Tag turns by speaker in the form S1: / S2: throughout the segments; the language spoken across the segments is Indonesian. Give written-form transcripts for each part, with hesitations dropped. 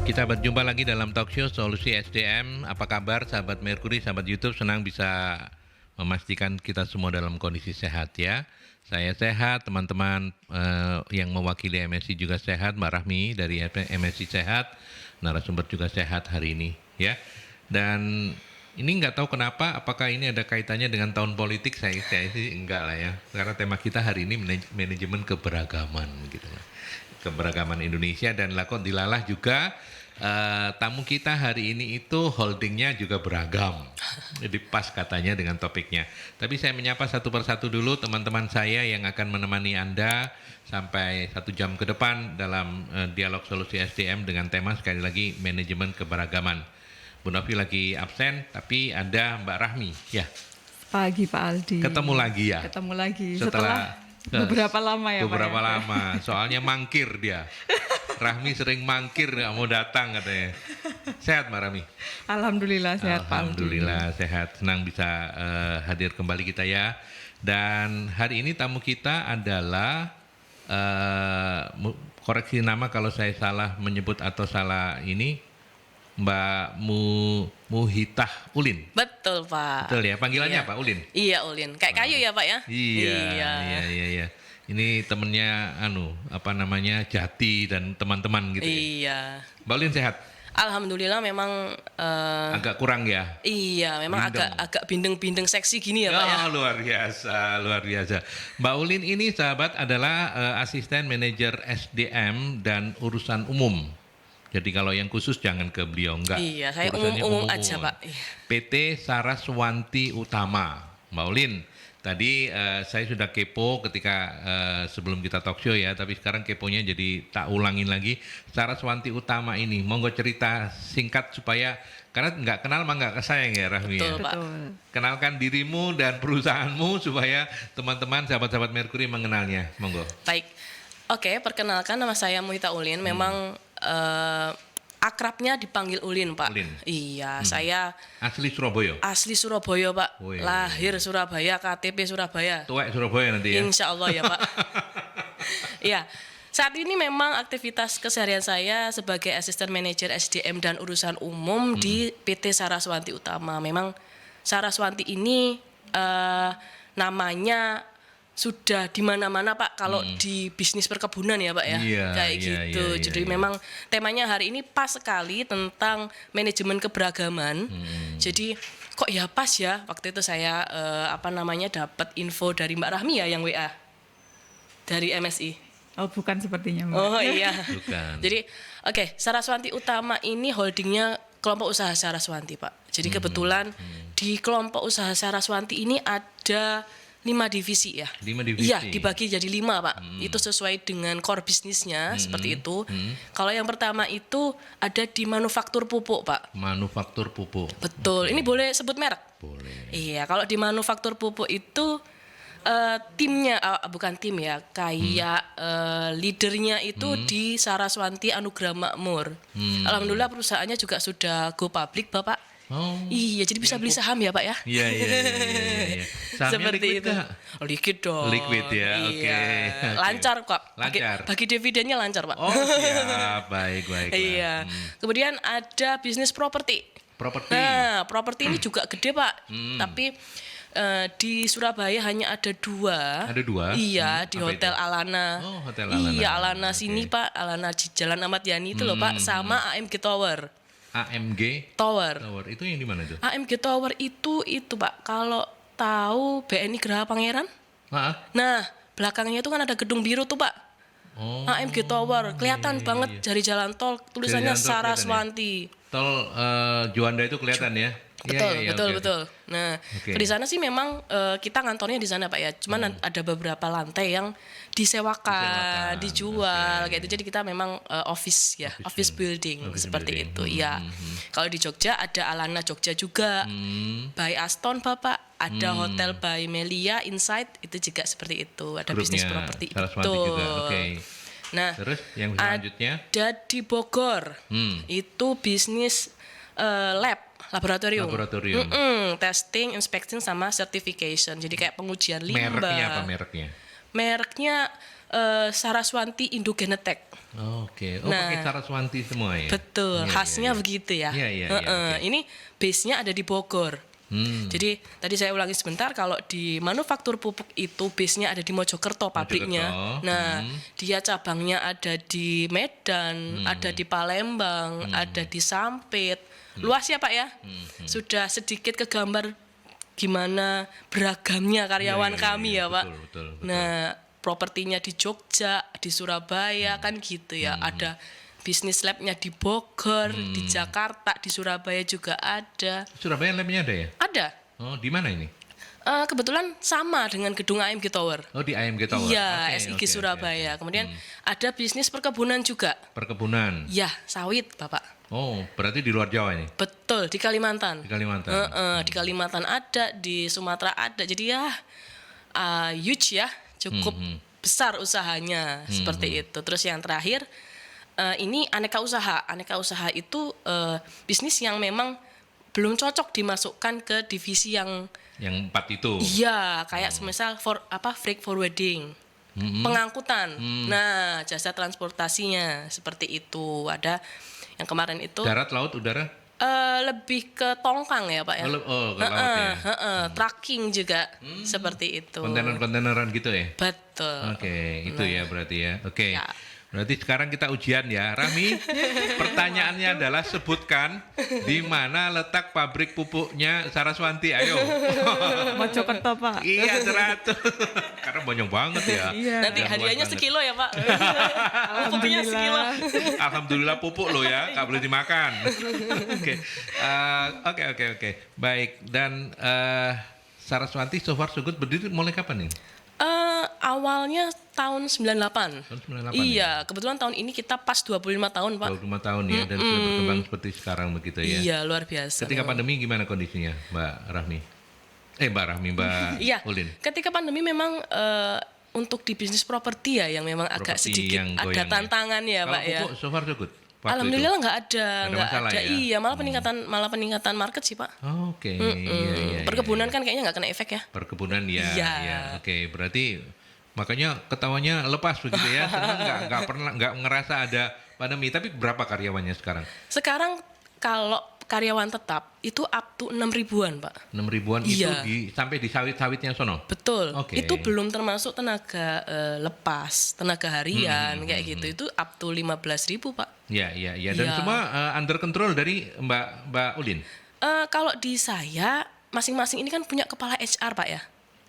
S1: Kita berjumpa lagi dalam talk show Solusi SDM. Apa kabar sahabat Mercury, sahabat YouTube? Senang bisa memastikan kita semua dalam kondisi sehat ya. Saya sehat, teman-teman yang mewakili MSI juga sehat. Mbak Rahmi dari MSI sehat, narasumber juga sehat hari ini ya. Dan ini nggak tahu kenapa, apakah ini ada kaitannya dengan tahun politik? Saya sih enggak lah ya. Karena tema kita hari ini manajemen keberagaman gitu lah. Keberagaman Indonesia, dan lakon dilalah juga tamu kita hari ini itu holdingnya juga beragam. Jadi pas katanya dengan topiknya. Tapi saya menyapa satu persatu dulu teman-teman saya yang akan menemani Anda sampai 1 jam ke depan dalam dialog solusi SDM dengan tema sekali lagi manajemen keberagaman. Bu Novi lagi absen, tapi ada Mbak Rahmi ya.
S2: Pagi Pak Aldi.
S1: Ketemu lagi ya.
S2: Ketemu lagi
S1: Setelah
S2: beberapa lama ya
S1: beberapa
S2: Pak ya?
S1: lama, soalnya mangkir dia. Rahmi sering mangkir, nggak mau datang katanya. Sehat Mbak Rahmi?
S2: Alhamdulillah sehat Pak Aldi.
S1: Alhamdulillah sehat, senang bisa hadir kembali kita ya. Dan hari ini tamu kita adalah koreksi nama kalau saya salah menyebut atau salah ini, Mbak Muhitah Ulin.
S3: Betul Pak.
S1: Betul ya, panggilannya
S3: Iya.
S1: apa Ulin?
S3: Iya Ulin, kayak kayu ya Pak ya?
S1: Iya. Ini temennya Jati dan teman-teman gitu.
S3: Iya.
S1: Mbak Ulin sehat?
S3: Alhamdulillah memang
S1: Agak kurang ya?
S3: iya, memang
S1: Bindeng.
S3: agak bindeng-bindeng seksi gini ya Pak ya.
S1: Luar biasa. Mbak Ulin ini sahabat adalah asisten manajer SDM dan urusan umum. Jadi kalau yang khusus jangan ke beliau, enggak.
S3: Iya, saya
S1: Urusannya
S3: umum aja Pak. Iya.
S1: PT Saraswanti Utama. Mbak Ulin, tadi saya sudah kepo ketika sebelum kita talk show ya, tapi sekarang keponya jadi tak ulangin lagi. Saraswanti Utama ini, monggo cerita singkat supaya, karena nggak kenal mah nggak kesayang ya Rahmi ya.
S3: Betul Pak.
S2: Betul.
S1: Kenalkan dirimu dan perusahaanmu supaya teman-teman sahabat-sahabat Mercury mengenalnya, monggo.
S3: Baik. Oke, perkenalkan nama saya Muhitah Ulin. Memang akrabnya dipanggil Ulin Pak.
S1: Ulin.
S3: Iya, saya
S1: Asli Surabaya.
S3: asli Surabaya Pak.
S1: Wih.
S3: Lahir Surabaya, KTP Surabaya.
S1: Tuwek Surabaya nanti ya.
S3: Insya Allah ya Pak. Iya, saat ini memang aktivitas keseharian saya sebagai asisten manajer SDM dan urusan umum di PT Saraswanti Utama. Memang Saraswanti ini namanya sudah di mana-mana Pak kalau di bisnis perkebunan ya Pak ya.
S1: Iya,
S3: Kayak
S1: iya,
S3: gitu.
S1: iya,
S3: Jadi
S1: iya.
S3: memang temanya hari ini pas sekali tentang manajemen keberagaman. Jadi kok ya pas ya waktu itu saya dapat info dari Mbak Rahmi ya yang WA dari MSI.
S2: Oh bukan sepertinya Mbak.
S3: Oh iya.
S1: Bukan.
S3: Jadi oke, Saraswanti Utama ini holdingnya kelompok usaha Saraswanti Pak. Jadi kebetulan di kelompok usaha Saraswanti ini ada 5 divisi ya.
S1: 5 divisi.
S3: Iya, dibagi jadi 5 Pak. Itu sesuai dengan core bisnisnya seperti itu. Kalau yang pertama itu ada di manufaktur pupuk Pak.
S1: Manufaktur pupuk.
S3: Betul. Ini boleh sebut merek?
S1: Boleh.
S3: Iya, kalau di manufaktur pupuk itu timnya bukan tim ya, kayak leadernya itu di Saraswanti Anugrah Makmur. Alhamdulillah perusahaannya juga sudah go public Bapak.
S1: Oh.
S3: Iya, jadi bisa beli saham ya Pak ya.
S1: Iya. Sahamnya
S3: Seperti
S1: liquid
S3: itu.
S1: nggak?
S3: Oh, liquid dong.
S1: Liquid ya,
S3: Iya.
S1: oke.
S3: Lancar kok.
S1: Lancar.
S3: Bagi dividennya lancar Pak.
S1: Oh, siap. Baik.
S3: Iya. Kemudian ada bisnis properti.
S1: Properti.
S3: Nah, properti ini juga gede Pak. Tapi di Surabaya hanya ada 2.
S1: Ada 2?
S3: Iya, di
S1: Apa
S3: Hotel
S1: itu?
S3: Alana.
S1: Oh, Hotel Alana.
S3: Iya, Alana
S1: Oke.
S3: sini Pak, Alana di Jalan Ahmad Yani itu loh Pak, sama AMG Tower.
S1: AMG
S3: Tower.
S1: Tower. Itu yang di mana itu?
S3: AMG Tower itu Pak, kalau tahu BNI Geraha Pangeran?
S1: Maaf.
S3: Nah, belakangnya itu kan ada gedung biru tuh Pak.
S1: Oh.
S3: AMG Tower, kelihatan banget dari jalan tol tulisannya
S1: Dari jalan tol kelihatan ya?
S3: Saraswanti.
S1: Tol Juanda itu kelihatan ya?
S3: Betul. Nah,
S1: Oke.
S3: di sana sih memang kita ngantornya di sana Pak ya. Cuman ada beberapa lantai yang disewakan, dijual kayak itu. Jadi kita memang office ya, office building
S1: Office
S3: seperti
S1: building.
S3: itu. Iya. Kalau di Jogja ada Alana Jogja juga. By Aston Bapak, ada Hotel by Melia Insight itu juga seperti itu. Ada bisnis
S1: Grupnya
S3: properti
S1: Saraswanti
S3: betul.
S1: juga. Oke.
S3: Nah,
S1: Terus yang selanjutnya?
S3: ada di Bogor. Itu bisnis laboratorium. Testing, inspection sama certification. Jadi kayak pengujian limbah.
S1: Mereknya apa mereknya?
S3: Mereknya Saraswanti Indogenetek.
S1: Oke.
S3: Nah,
S1: Pakai Saraswanti semua ya.
S3: Betul,
S1: Iya,
S3: khasnya
S1: iya.
S3: begitu ya.
S1: Iya, iya, iya, oke.
S3: Ini base-nya ada di Bogor. Jadi tadi saya ulangi sebentar, kalau di manufaktur pupuk itu base-nya ada di Mojokerto pabriknya.
S1: Mojokerto.
S3: Nah, dia cabangnya ada di Medan, ada di Palembang, ada di Sampit. Luas ya Pak ya. Sudah sedikit kegambar gimana beragamnya karyawan
S1: Iya, iya,
S3: kami
S1: iya,
S3: ya Pak.
S1: betul, betul.
S3: Nah, propertinya di Jogja, di Surabaya kan gitu ya. Ada bisnis labnya di Bogor, di Jakarta, di Surabaya juga ada.
S1: Surabaya labnya ada ya?
S3: Ada.
S1: Oh, di mana ini?
S3: Kebetulan sama dengan gedung AMG Tower.
S1: Oh, di AMG Tower.
S3: Iya,
S1: Oke,
S3: SIG
S1: oke,
S3: Surabaya.
S1: oke.
S3: Kemudian ada bisnis perkebunan juga.
S1: Perkebunan.
S3: Ya, sawit, Bapak.
S1: Oh, berarti di luar Jawa ini?
S3: Betul, di Kalimantan.
S1: Di Kalimantan.
S3: Di Kalimantan ada, di Sumatera ada. Jadi ya huge ya, cukup besar usahanya seperti itu. Terus yang terakhir ini aneka usaha. Aneka usaha itu bisnis yang memang belum cocok dimasukkan ke divisi yang
S1: Yang 4 itu.
S3: iya, kayak semisal freight forwarding. Pengangkutan. Nah, jasa transportasinya seperti itu. Ada yang kemarin itu
S1: Darat, laut, udara?
S3: lebih ke tongkang ya Pak ya.
S1: Oh, ke laut ya.
S3: Trucking juga seperti itu.
S1: Kontainer-kontaineran gitu ya?
S3: Betul.
S1: Oke, itu ya berarti ya. Oke.
S3: Ya.
S1: Berarti sekarang kita ujian ya. Rahmi, pertanyaannya adalah sebutkan di mana letak pabrik pupuknya Saraswanti. Ayo.
S2: Mojokerto Pak.
S1: Iya, 100. Karena banyak banget ya.
S2: Iya.
S3: Nanti
S1: Luas
S3: hadiahnya
S1: banget.
S3: sekilo ya Pak. Pupuknya sekilo.
S1: Alhamdulillah pupuk lo ya, nggak boleh dimakan. Oke. Oke. Baik, dan Saraswanti so far so good berdiri mulai kapan nih?
S3: Awalnya tahun 98.
S1: Tahun 98
S3: Iya, kebetulan tahun ini kita pas 25 tahun, Pak.
S1: 25 tahun ya, dan sudah berkembang seperti sekarang begitu ya.
S3: Iya, luar biasa.
S1: Ketika pandemi gimana kondisinya, Mbak Rahmi? Mbak
S3: Iya,
S1: Ulin.
S3: ketika pandemi memang untuk di bisnis properti ya yang memang agak
S1: Properti
S3: sedikit
S1: yang
S3: ada
S1: goyang ya.
S3: tantangan ya,
S1: Kalau
S3: Pak ya.
S1: pupuk so far so good? Waktu
S3: Alhamdulillah
S1: itu?
S3: nggak ada, nggak
S1: masalah
S3: ada.
S1: ya?
S3: Iya, malah peningkatan market sih, Pak.
S1: Oke, iya.
S3: Perkebunan kan kayaknya nggak kena efek ya.
S1: Perkebunan ya,
S3: Iya.
S1: ya. Oke, berarti makanya ketawanya lepas begitu ya. Senang nggak ngerasa ada pandemi. Tapi berapa karyawannya sekarang?
S3: Sekarang kalau karyawan tetap itu up to 6 ribuan, Pak.
S1: 6 ribuan itu
S3: Iya.
S1: sampai di sawit-sawitnya sono.
S3: Betul.
S1: Oke.
S3: Itu belum termasuk tenaga lepas, tenaga harian kayak gitu. Itu up to 15 ribu, Pak.
S1: Ya. Dan
S3: Iya.
S1: semua under control dari Mbak Ulin.
S3: Kalau di saya masing-masing ini kan punya kepala HR, Pak ya.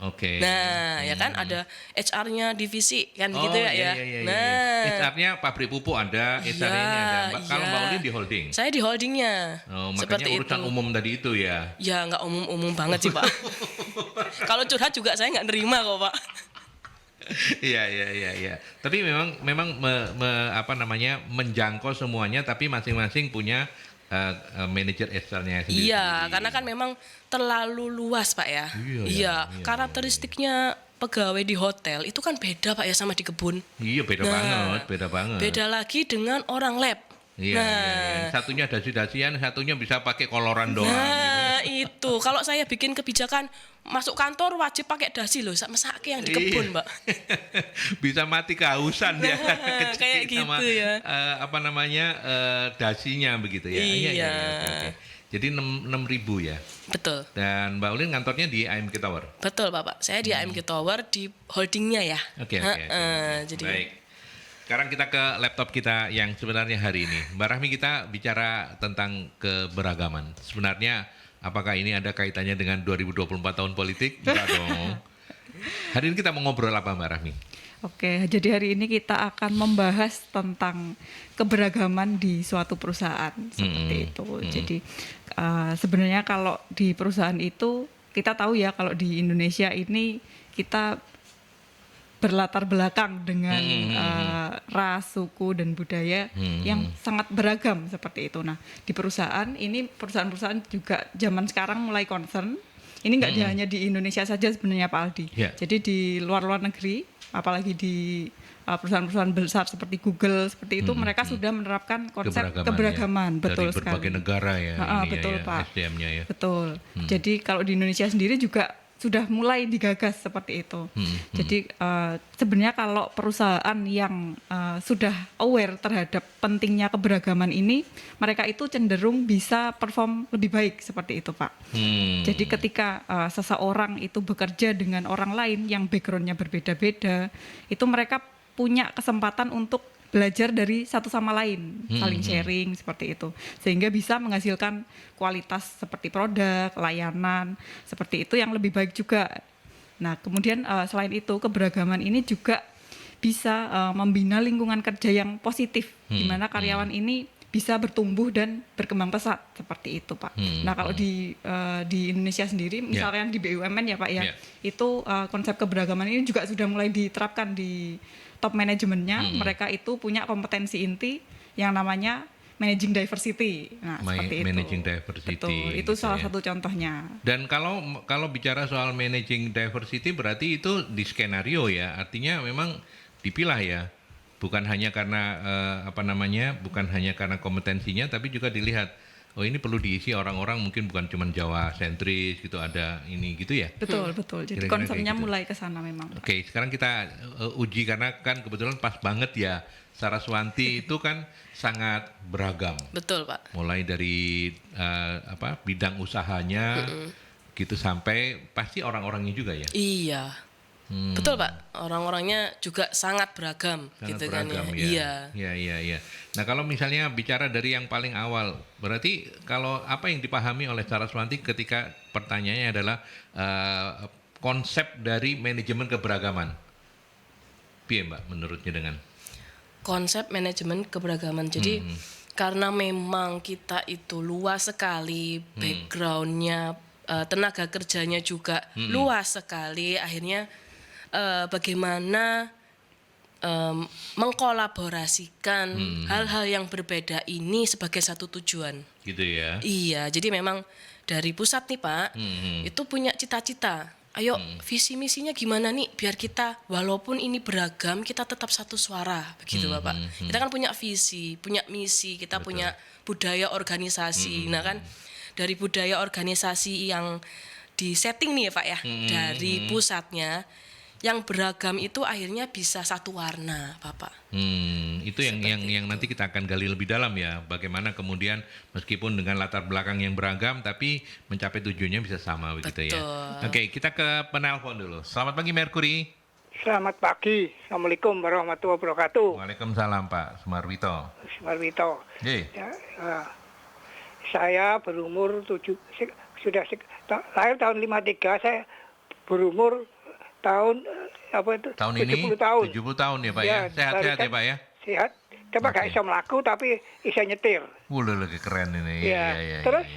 S1: Oke.
S3: Nah, ya kan ada HR-nya divisi kan
S1: Oh,
S3: gitu ya.
S1: iya.
S3: Nah,
S1: HR-nya pabrik pupuk ada, HR-nya ini ada. Kalau
S3: iya.
S1: Mbak Ulin di holding.
S3: saya di holdingnya.
S1: Oh, makanya
S3: Seperti
S1: urusan
S3: itu.
S1: umum tadi itu ya.
S3: Ya nggak umum banget sih, Pak. Kalau curhat juga saya nggak nerima kok, Pak.
S1: Iya. Tapi memang menjangkau semuanya, tapi masing-masing punya manajer HR-nya sendiri.
S3: Iya, karena kan memang terlalu luas, Pak ya.
S1: Iya,
S3: Karakteristiknya pegawai di hotel itu kan beda, Pak ya, sama di kebun.
S1: Iya, beda banget.
S3: Beda lagi dengan orang lab.
S1: Iya. Satunya dasi-dasian, satunya bisa pakai koloran doang.
S3: Nah, itu. Kalau saya bikin kebijakan masuk kantor wajib pakai dasi loh, mesake yang di kebun, Mbak.
S1: Bisa mati kehausan ya.
S3: Nah, kayak
S1: Kecil sama,
S3: gitu ya.
S1: dasinya begitu ya.
S3: Iya.
S1: Oke. Jadi 6.000 ya.
S3: Betul.
S1: Dan Mbak Ulin kantornya di AMG Tower.
S3: Betul, Bapak. Saya di AMG Tower di holdingnya ya.
S1: Oke.
S3: Jadi
S1: Baik. Sekarang kita ke laptop kita yang sebenarnya hari ini. Mbak Rahmi, kita bicara tentang keberagaman. Sebenarnya apakah ini ada kaitannya dengan 2024 tahun politik? Enggak dong. Hari ini kita mau ngobrol apa, Mbak Rahmi?
S2: Oke, jadi hari ini kita akan membahas tentang keberagaman di suatu perusahaan seperti itu. Jadi sebenarnya kalau di perusahaan itu kita tahu ya, kalau di Indonesia ini kita berlatar belakang dengan ras, suku dan budaya yang sangat beragam seperti itu. Nah, di perusahaan ini perusahaan-perusahaan juga zaman sekarang mulai concern. Ini nggak hanya di Indonesia saja sebenarnya, Pak Aldi.
S1: Yeah.
S2: Jadi di luar negeri, apalagi di perusahaan-perusahaan besar seperti Google seperti itu, mereka sudah menerapkan konsep keberagaman. Betul
S1: dari berbagai
S2: sekali.
S1: negara ya. Ini
S2: Betul,
S1: ya,
S2: Pak.
S1: SDM-nya ya.
S2: Betul. Jadi kalau di Indonesia sendiri juga sudah mulai digagas seperti itu. Jadi sebenarnya kalau perusahaan yang sudah aware terhadap pentingnya keberagaman ini, mereka itu cenderung bisa perform lebih baik seperti itu, Pak. Jadi ketika seseorang itu bekerja dengan orang lain yang backgroundnya berbeda-beda, itu mereka punya kesempatan untuk belajar dari satu sama lain, saling sharing seperti itu, sehingga bisa menghasilkan kualitas seperti produk, layanan, seperti itu yang lebih baik juga. Nah, kemudian selain itu keberagaman ini juga bisa membina lingkungan kerja yang positif, di mana karyawan ini bisa bertumbuh dan berkembang pesat seperti itu, Pak. Nah, kalau di Indonesia sendiri, misalnya di BUMN ya, Pak ya, itu konsep keberagaman ini juga sudah mulai diterapkan di top manajemennya. Mereka itu punya kompetensi inti yang namanya managing diversity. Nah, seperti itu.
S1: Managing diversity.
S2: Betul, itu
S1: gitu
S2: salah satu contohnya.
S1: Dan kalau bicara soal managing diversity berarti itu di skenario ya, artinya memang dipilah ya. Bukan hanya karena bukan hanya karena kompetensinya, tapi juga dilihat, oh ini perlu diisi orang-orang mungkin bukan cuma Jawa sentris gitu, ada ini gitu ya.
S2: Betul. Jadi
S1: Kira-kira
S2: konsepnya
S1: kayak gitu.
S2: mulai ke sana memang.
S1: Oke, sekarang kita uji karena kan kebetulan pas banget ya. Saraswanti itu kan sangat beragam.
S3: Betul, Pak.
S1: Mulai dari bidang usahanya gitu sampai pasti orang-orangnya juga ya.
S3: Iya. Betul, Pak. Orang-orangnya juga sangat beragam,
S1: Sangat
S3: gitu
S1: beragam
S3: kan
S1: ya.
S3: ya.
S1: Iya. Nah, kalau misalnya bicara dari yang paling awal, berarti kalau apa yang dipahami oleh Saraswanti ketika pertanyaannya adalah konsep dari manajemen keberagaman. Piye, Mbak, menurutnya dengan
S3: Konsep manajemen keberagaman. Jadi karena memang kita itu luas sekali backgroundnya, tenaga kerjanya juga luas sekali, akhirnya bagaimana mengkolaborasikan hal-hal yang berbeda ini sebagai satu tujuan.
S1: gitu ya?
S3: Iya, jadi memang dari pusat nih, Pak, itu punya cita-cita. Ayo visi misinya gimana nih biar kita walaupun ini beragam kita tetap satu suara, begitu Bapak. Kita kan punya visi, punya misi, kita punya budaya organisasi. Nah kan dari budaya organisasi yang disetting nih ya Pak ya, dari pusatnya yang beragam itu akhirnya bisa satu warna, Bapak.
S1: Itu yang nanti kita akan gali lebih dalam ya, bagaimana kemudian meskipun dengan latar belakang yang beragam tapi mencapai tujuannya bisa sama begitu ya. Oke, kita ke penelpon dulu. Selamat pagi Mercury.
S4: Selamat pagi. Assalamualaikum warahmatullahi wabarakatuh.
S1: Waalaikumsalam Pak Sumarwito.
S4: Sumarwito.
S1: Ya,
S4: saya berumur lahir tahun 53, saya berumur tahun
S1: tahun ini
S4: 70 tahun.
S1: 70 tahun ya Pak ya. Sehat-sehat ya Pak ya.
S4: Sehat. Tapi gak bisa melaku tapi bisa nyetir.
S1: Lagi keren ini. Iya.
S4: Terus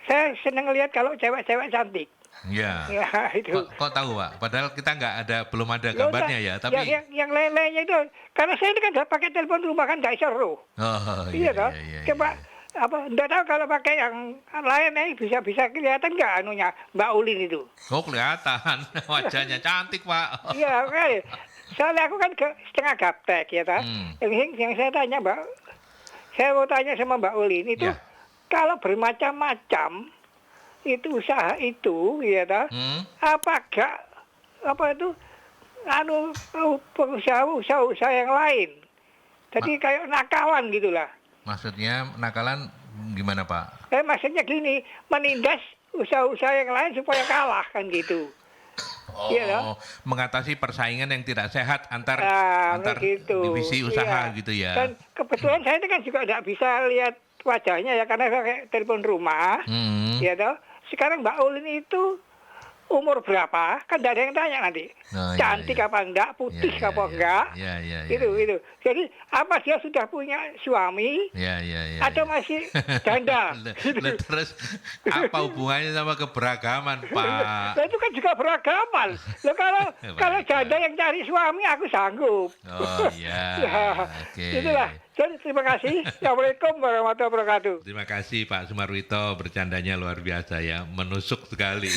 S4: saya senang lihat kalau cewek-cewek cantik.
S1: Ya.
S4: Ya itu.
S1: Kok tahu Pak? Padahal kita belum ada gambarnya ya. Tapi
S4: yang lain-lainnya itu karena saya ini kan pakai telepon rumah kan gak seru. Iya toh. Coba enggak tahu kalau pakai yang lain ini bisa kelihatan nggak anunya Mbak Ulin itu?
S1: Oh kelihatan wajahnya cantik Pak.
S4: Iya kan. Soalnya aku kan setengah gaptek ya ta. Yang saya tanya saya mau tanya sama Mbak Ulin itu kalau bermacam-macam itu usaha itu ya ta. Apakah usaha yang lain? Jadi kayak nakalan gitulah.
S1: Maksudnya nakalan gimana Pak?
S4: Maksudnya gini, menindas usaha-usaha yang lain supaya kalah kan gitu. Iya,
S1: mengatasi persaingan yang tidak sehat antar
S4: gitu.
S1: divisi usaha gitu ya.
S4: Dan kebetulan saya ini kan juga tidak bisa lihat wajahnya ya karena pakai telepon rumah. Ya toh. Sekarang Mbak Ulin itu umur berapa? Kan tidak ada yang tanya nanti. Cantik apa enggak, putih apa enggak. Itu. Jadi apa dia sudah punya suami? Atau masih janda?
S1: Terus apa hubungannya sama keberagaman, Pak?
S4: Itu kan juga beragaman. Loh, kalau janda yang cari suami aku sanggup.
S1: Oke.
S4: Itulah. Jadi terima kasih. Assalamualaikum warahmatullahi wabarakatuh.
S1: Terima kasih Pak Sumarwito, bercandanya luar biasa ya, menusuk sekali.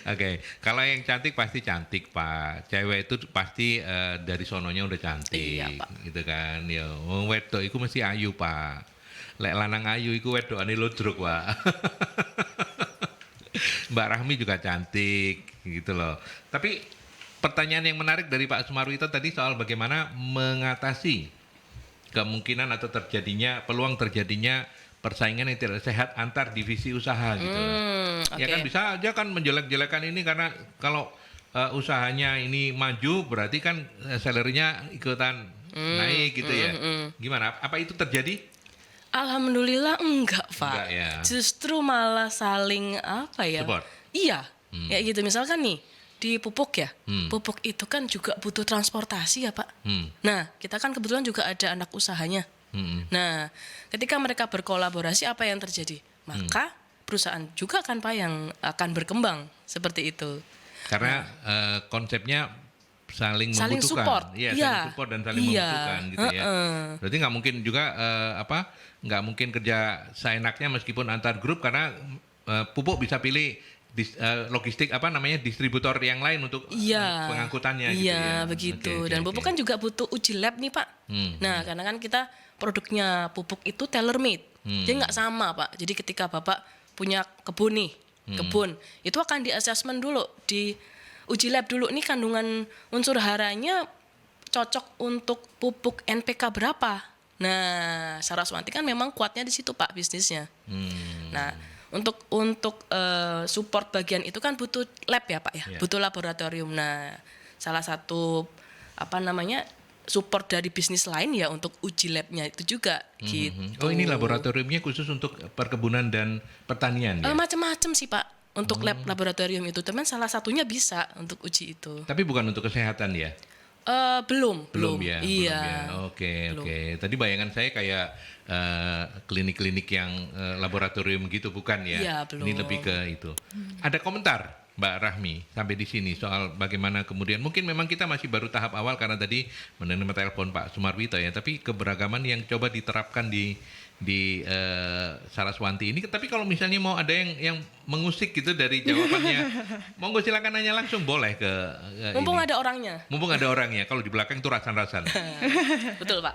S1: Oke, kalau yang cantik pasti cantik Pak. Cewek itu pasti dari sononya udah cantik,
S3: iya, Pak.
S1: Gitu kan. Ya, wedok itu mesti ayu Pak. Lek lanang ayu iku wedokane ludruk Pak. Mbak Rahmi juga cantik gitu loh. Tapi pertanyaan yang menarik dari Pak Sumarwito tadi soal bagaimana mengatasi kemungkinan atau peluang terjadinya persaingan yang tidak sehat antar divisi usaha gitu. Ya kan bisa aja kan menjelek-jelekan ini karena kalau usahanya ini maju berarti kan salary-nya ikutan naik gitu ya. Gimana? Apa itu terjadi?
S3: Alhamdulillah enggak, Pak.
S1: Enggak ya.
S3: Justru malah saling apa ya?
S1: Support.
S3: Iya. Ya gitu misalkan nih di pupuk ya. Pupuk itu kan juga butuh transportasi ya, Pak. Nah, kita kan kebetulan juga ada anak usahanya. Nah, ketika mereka berkolaborasi apa yang terjadi? Maka perusahaan juga kan Pak yang akan berkembang seperti itu.
S1: Karena konsepnya saling membutuhkan.
S3: Support.
S1: Iya, saling support dan saling membutuhkan gitu ya. Berarti nggak mungkin juga nggak mungkin kerja seenaknya meskipun antar grup karena pupuk bisa pilih logistik distributor yang lain untuk pengangkutannya gitu ya.
S3: Iya, begitu. Dan pupuk kan juga butuh uji lab nih, Pak. Nah, karena kan kita produknya pupuk itu tailor made. Jadi nggak sama, Pak. Jadi ketika Bapak punya kebun nih, itu akan di-assessment dulu, di uji lab dulu nih kandungan unsur haranya cocok untuk pupuk NPK berapa. Nah, Saraswati kan memang kuatnya di situ, Pak, bisnisnya. Nah, untuk support bagian itu kan butuh lab ya, Pak ya, butuh laboratorium. Nah, salah satu support dari bisnis lain ya untuk uji labnya itu juga gitu.
S1: Oh, ini laboratoriumnya khusus untuk perkebunan dan pertanian ya?
S3: Macam-macam sih, Pak, untuk lab laboratorium itu. Teman salah satunya bisa untuk uji itu.
S1: Tapi bukan untuk kesehatan ya?
S3: Belum
S1: ya.
S3: Iya.
S1: Oke. Tadi bayangan saya kayak klinik-klinik yang laboratorium gitu bukan ya?
S3: Iya, belum.
S1: Ini lebih ke itu. Ada komentar Mbak Rahmi sampai di sini soal bagaimana kemudian mungkin memang kita masih baru tahap awal karena tadi menerima telepon Pak Sumarwito ya, tapi keberagaman yang coba diterapkan di Saraswati ini. Tapi kalau misalnya mau ada yang mengusik gitu dari jawabannya, monggo silakan nanya langsung, boleh ke
S3: Mumpung
S1: ini.
S3: ada orangnya.
S1: Mumpung ada orangnya. Kalau di belakang itu rasan-rasan.
S3: Betul, Pak.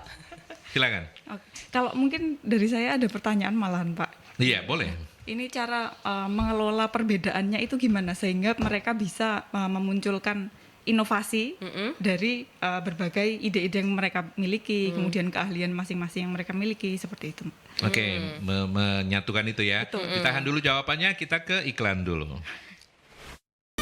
S1: Silakan.
S2: Oke. Kalau mungkin dari saya ada pertanyaan malahan, Pak.
S1: Iya, boleh.
S2: Ini cara mengelola perbedaannya itu gimana sehingga mereka bisa memunculkan inovasi dari berbagai ide-ide yang mereka miliki, kemudian keahlian masing-masing yang mereka miliki, seperti itu.
S1: Oke, menyatukan itu ya. Ditahan dulu jawabannya, kita ke iklan dulu.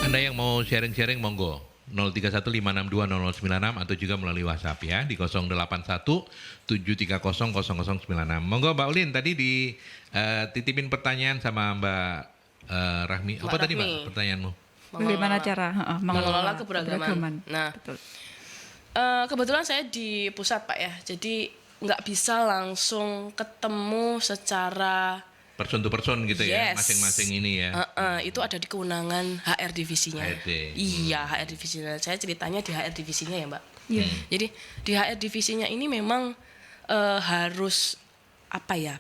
S1: Anda yang mau sharing-sharing monggo 0315620096 atau juga melalui WhatsApp ya di 0817300096. Monggo Mbak Ulin, tadi dititipin pertanyaan sama Mbak Rahmi. Apa tadi Mbak pertanyaanmu?
S2: Bagaimana cara
S3: mengelola keberagaman. Nah,
S2: betul.
S3: Kebetulan saya di pusat Pak ya, jadi nggak bisa langsung ketemu secara
S1: person to person gitu ya, masing-masing ini ya.
S3: Itu ada di kewenangan HR divisinya.
S1: HRD.
S3: Iya, HR divisinya. Saya ceritanya di HR divisinya ya, Mbak. Jadi di HR divisinya ini memang harus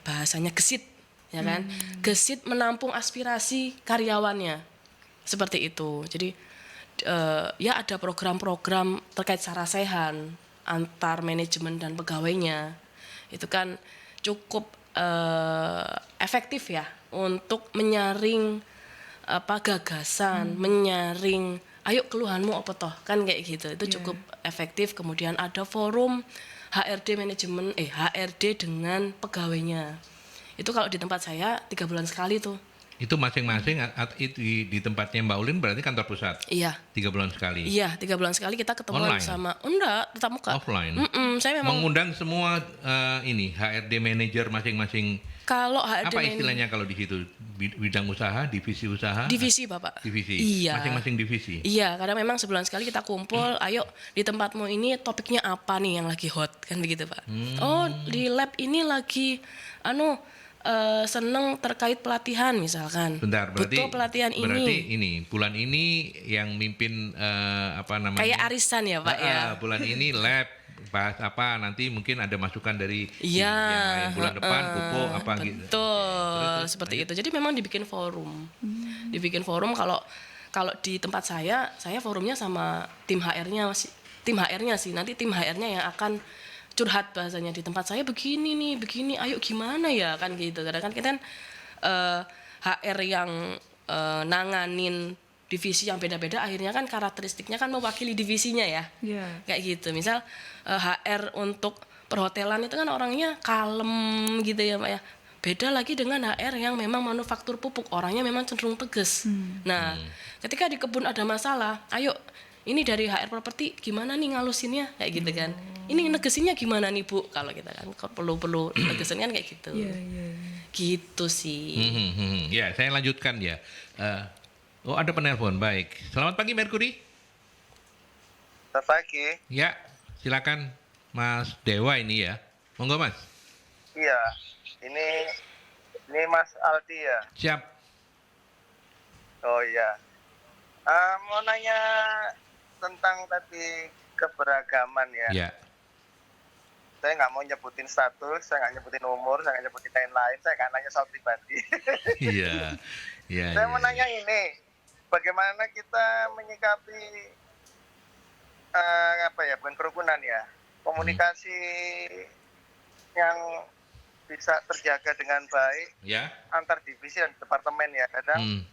S3: bahasanya gesit, ya kan? Gesit menampung aspirasi karyawannya, seperti itu. Jadi ya ada program-program terkait sarasehan antar manajemen dan pegawainya. Itu kan cukup efektif ya untuk menyaring gagasan, menyaring ayo keluhanmu apa toh, kan kayak gitu. Itu cukup efektif. Kemudian ada forum HRD manajemen HRD dengan pegawainya. Itu kalau di tempat saya 3 bulan sekali tuh.
S1: Itu masing-masing di tempatnya Mbak Ulin berarti kantor pusat?
S3: Iya.
S1: 3 bulan sekali?
S3: Iya, 3 bulan sekali kita ketemuan
S1: online?
S3: sama... Enggak, tetap muka.
S1: Offline?
S3: Saya memang...
S1: Mengundang semua HRD manager masing-masing.
S3: Kalau HRD
S1: apa istilahnya kalau di situ? Bidang usaha, divisi usaha?
S3: Divisi, Bapak.
S1: Divisi?
S3: Iya.
S1: Masing-masing divisi?
S3: Iya, karena memang sebulan sekali kita kumpul, ayo di tempatmu ini topiknya apa nih yang lagi hot, kan begitu Pak. Oh, di lab ini lagi seneng terkait pelatihan misalkan.
S1: Bentar,
S3: butuh pelatihan ini.
S1: Berarti ini bulan ini yang mimpin
S3: kayak arisan ya Pak ya.
S1: Bulan ini lab bahas apa, nanti mungkin ada masukan dari
S3: yang
S1: lain bulan depan pupuk apa
S3: betul,
S1: gitu.
S3: Terus, seperti itu. Jadi memang dibikin forum. Dibikin forum kalau di tempat saya forumnya sama tim HR-nya sih. Nanti tim HR-nya yang akan curhat bahasanya di tempat saya begini, ayo gimana ya kan gitu. Karena kan kita HR yang nanganin divisi yang beda-beda, akhirnya kan karakteristiknya kan mewakili divisinya ya.
S2: Yeah.
S3: Kayak gitu. Misal HR untuk perhotelan itu kan orangnya kalem gitu ya Pak ya. Beda lagi dengan HR yang memang manufaktur pupuk, orangnya memang cenderung tegas. Nah, ketika di kebun ada masalah, ayo ini dari HR properti gimana nih ngalusinnya kayak gitu kan. Ini negesinnya gimana nih Bu? Kalau kita kan perlu negesin kan kayak gitu. Gitu sih.
S1: Ya, saya lanjutkan ya. Oh, ada penelpon. Baik. Selamat pagi Mercury.
S5: Selamat pagi.
S1: Ya, silakan Mas Dewa ini ya. Monggo Mas.
S5: Iya. Ini Mas Aldi ya.
S1: Siap.
S5: Oh iya. Mau nanya tentang tadi keberagaman ya.
S1: Ya.
S5: Saya nggak mau nyebutin status, saya nggak nyebutin umur, saya nggak nyebutin lain-lain, saya nggak nanya soal pribadi.
S1: Iya. Iya.
S5: Saya mau nanya ini, bagaimana kita menyikapi bukan kerukunan ya, komunikasi yang bisa terjaga dengan baik
S1: Ya.
S5: antar divisi dan departemen ya. Kadang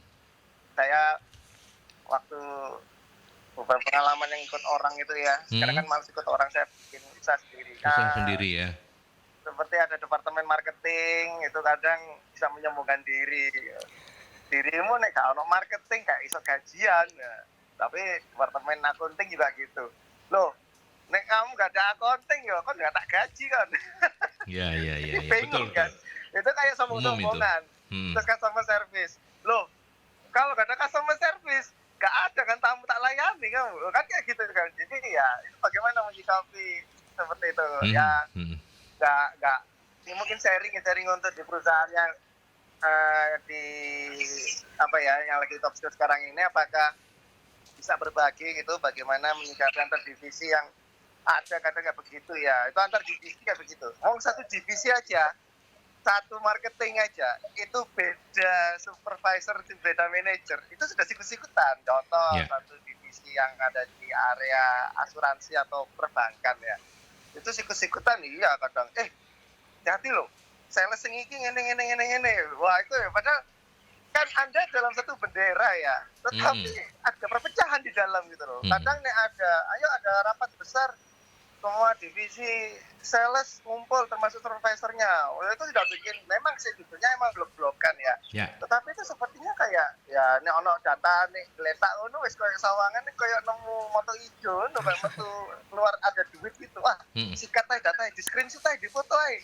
S5: saya waktu beberapa pengalaman yang ikut orang itu ya, sekarang kan malas ikut orang, saya bikin usaha sendiri.
S1: Usaha sendiri ya.
S5: Seperti ada departemen marketing itu kadang bisa menyombongkan diri. Dirimu nek gak ono marketing gak iso gajian ya. Tapi departemen accounting juga gitu. Loh, nek kamu gak ada accounting ya kan gak tak gaji kan.
S1: Iya.
S5: Bingung
S1: Betul.
S5: kan. Itu kayak sombong-sombongan. Terus customer service. Loh, kalau gak ada customer service gak ada kan tamu tak layani kamu. Kan kayak gitu kan. Jadi ya itu bagaimana menyikapi seperti itu. Ya gak ini mungkin sharing untuk di perusahaan yang yang lagi top skill sekarang ini, apakah bisa berbagi gitu bagaimana menyikapi antar divisi yang ada kadang nggak begitu ya. Itu antar divisi kayak begitu. Satu divisi aja, satu marketing aja itu beda supervisor, beda manajer, itu sudah sikut-sikutan. Contoh satu divisi yang ada di area asuransi atau perbankan ya, itu sikut-sikutan iya kadang hati loh, sales iki ngene. Wah itu ya, padahal kan Anda dalam satu bendera ya, tetapi ada perpecahan di dalam gitu loh. Kadang nih ada rapat besar, semua divisi sales ngumpul termasuk supervisornya. Itu sudah bikin, memang sih judulnya emang blok-blokan ya. Tetapi itu sepertinya kayak ya nek ono data nek geletak ngono wis koyo sawangan nek koyo nemu moto ijo ngono kayak metu keluar ada duit gitu. Wah, sikat aja data di screenshot aja, di foto aja.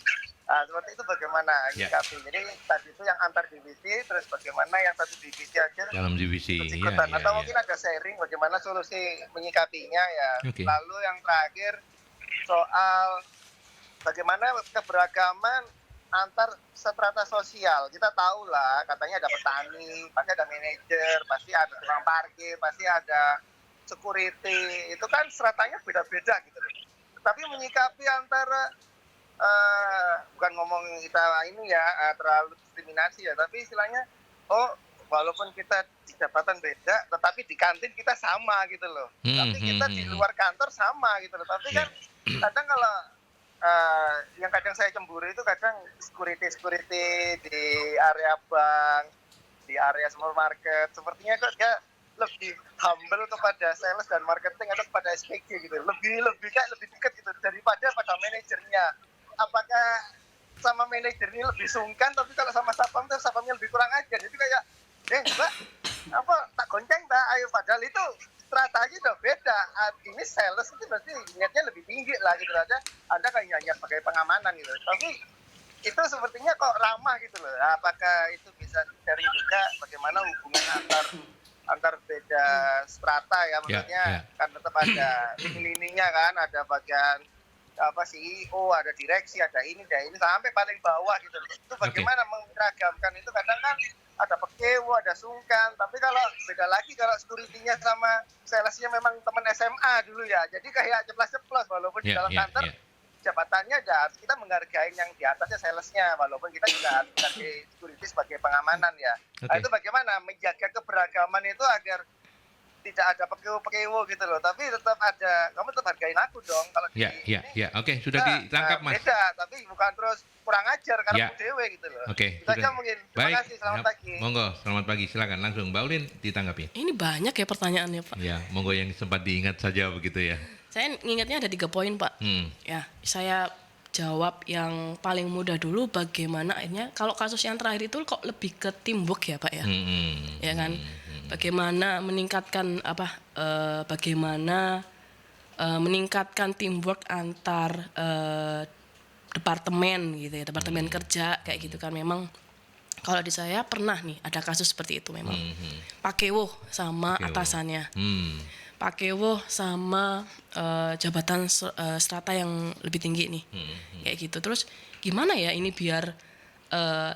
S5: Nah, seperti itu bagaimana menyikapi. Jadi tadi itu yang antar divisi, terus bagaimana yang satu divisi aja
S1: dalam divisi.
S5: Atau mungkin ada sharing bagaimana solusi menyikapinya ya. Lalu yang terakhir soal bagaimana keberagaman antar strata sosial. Kita tahu lah, katanya ada petani, pasti ada manajer, pasti ada tukang parkir, pasti ada security. Itu kan stratanya beda-beda gitu loh. Tapi menyikapi antara bukan ngomong kita ini ya terlalu diskriminasi ya, tapi istilahnya walaupun kita di jabatan beda, tetapi di kantin kita sama gitu loh. Tapi kita di luar kantor sama gitu loh. Tapi kan kadang kalau yang kadang saya cemburu itu kadang security di area bank, di area small market, sepertinya kok dia lebih humble kepada sales dan marketing atau kepada SPG gitu. Lebih dekat gitu daripada pada manajernya. Apakah sama manajer ini lebih sungkan, tapi kalau sama satpamnya lebih kurang ajar. Jadi kayak mbak tak gonceng tak, ayo, padahal itu strategi udah beda. Ini sales itu berarti niatnya lebih tinggi lah gitu aja. Anda kayak hanya sebagai pengamanan gitu. Tapi itu sepertinya kok ramah gitu loh. Apakah itu bisa sharing juga bagaimana hubungan antar beda strata ya, maksudnya kan tetap ada lini-lininya kan, ada bagian CEO, ada direksi, ada ini sampai paling bawah gitu loh. Itu bagaimana mengeragamkan itu. Kadang kan ada pekewo, ada sungkan, tapi kalau beda lagi kalau security-nya sama salesnya memang teman SMA dulu ya, jadi kayak ceplas-ceplos walaupun di dalam kantor jabatannya harus kita menghargai yang di atasnya salesnya, walaupun kita juga harus security sebagai pengamanan ya. Nah, itu bagaimana menjaga keberagaman itu agar tidak ada pekewo gitu loh, tapi tetap ada, kamu tetap hargain aku dong kalau
S1: Oke, sudah ditangkap Mas.
S5: Beda, tapi bukan terus kurang ajar karena dewe gitu loh.
S1: Oke,
S5: itu aja mungkin. Terima kasih, selamat pagi.
S1: Monggo, selamat pagi, silakan langsung Mbak Ulin ditanggapi.
S3: Ini banyak ya pertanyaannya Pak.
S1: Ya, monggo yang sempat diingat saja begitu ya.
S3: Saya ingatnya ada 3 poin Pak. Ya, saya jawab yang paling mudah dulu, bagaimana akhirnya kalau kasus yang terakhir itu kok lebih ke teamwork ya Pak ya. Ya kan? Bagaimana meningkatkan meningkatkan teamwork antar departemen gitu ya, departemen kerja kayak gitu kan. Memang kalau di saya pernah nih ada kasus seperti itu memang. Pakewo sama atasannya. Pakewo sama jabatan strata yang lebih tinggi nih. Kayak gitu. Terus gimana ya ini biar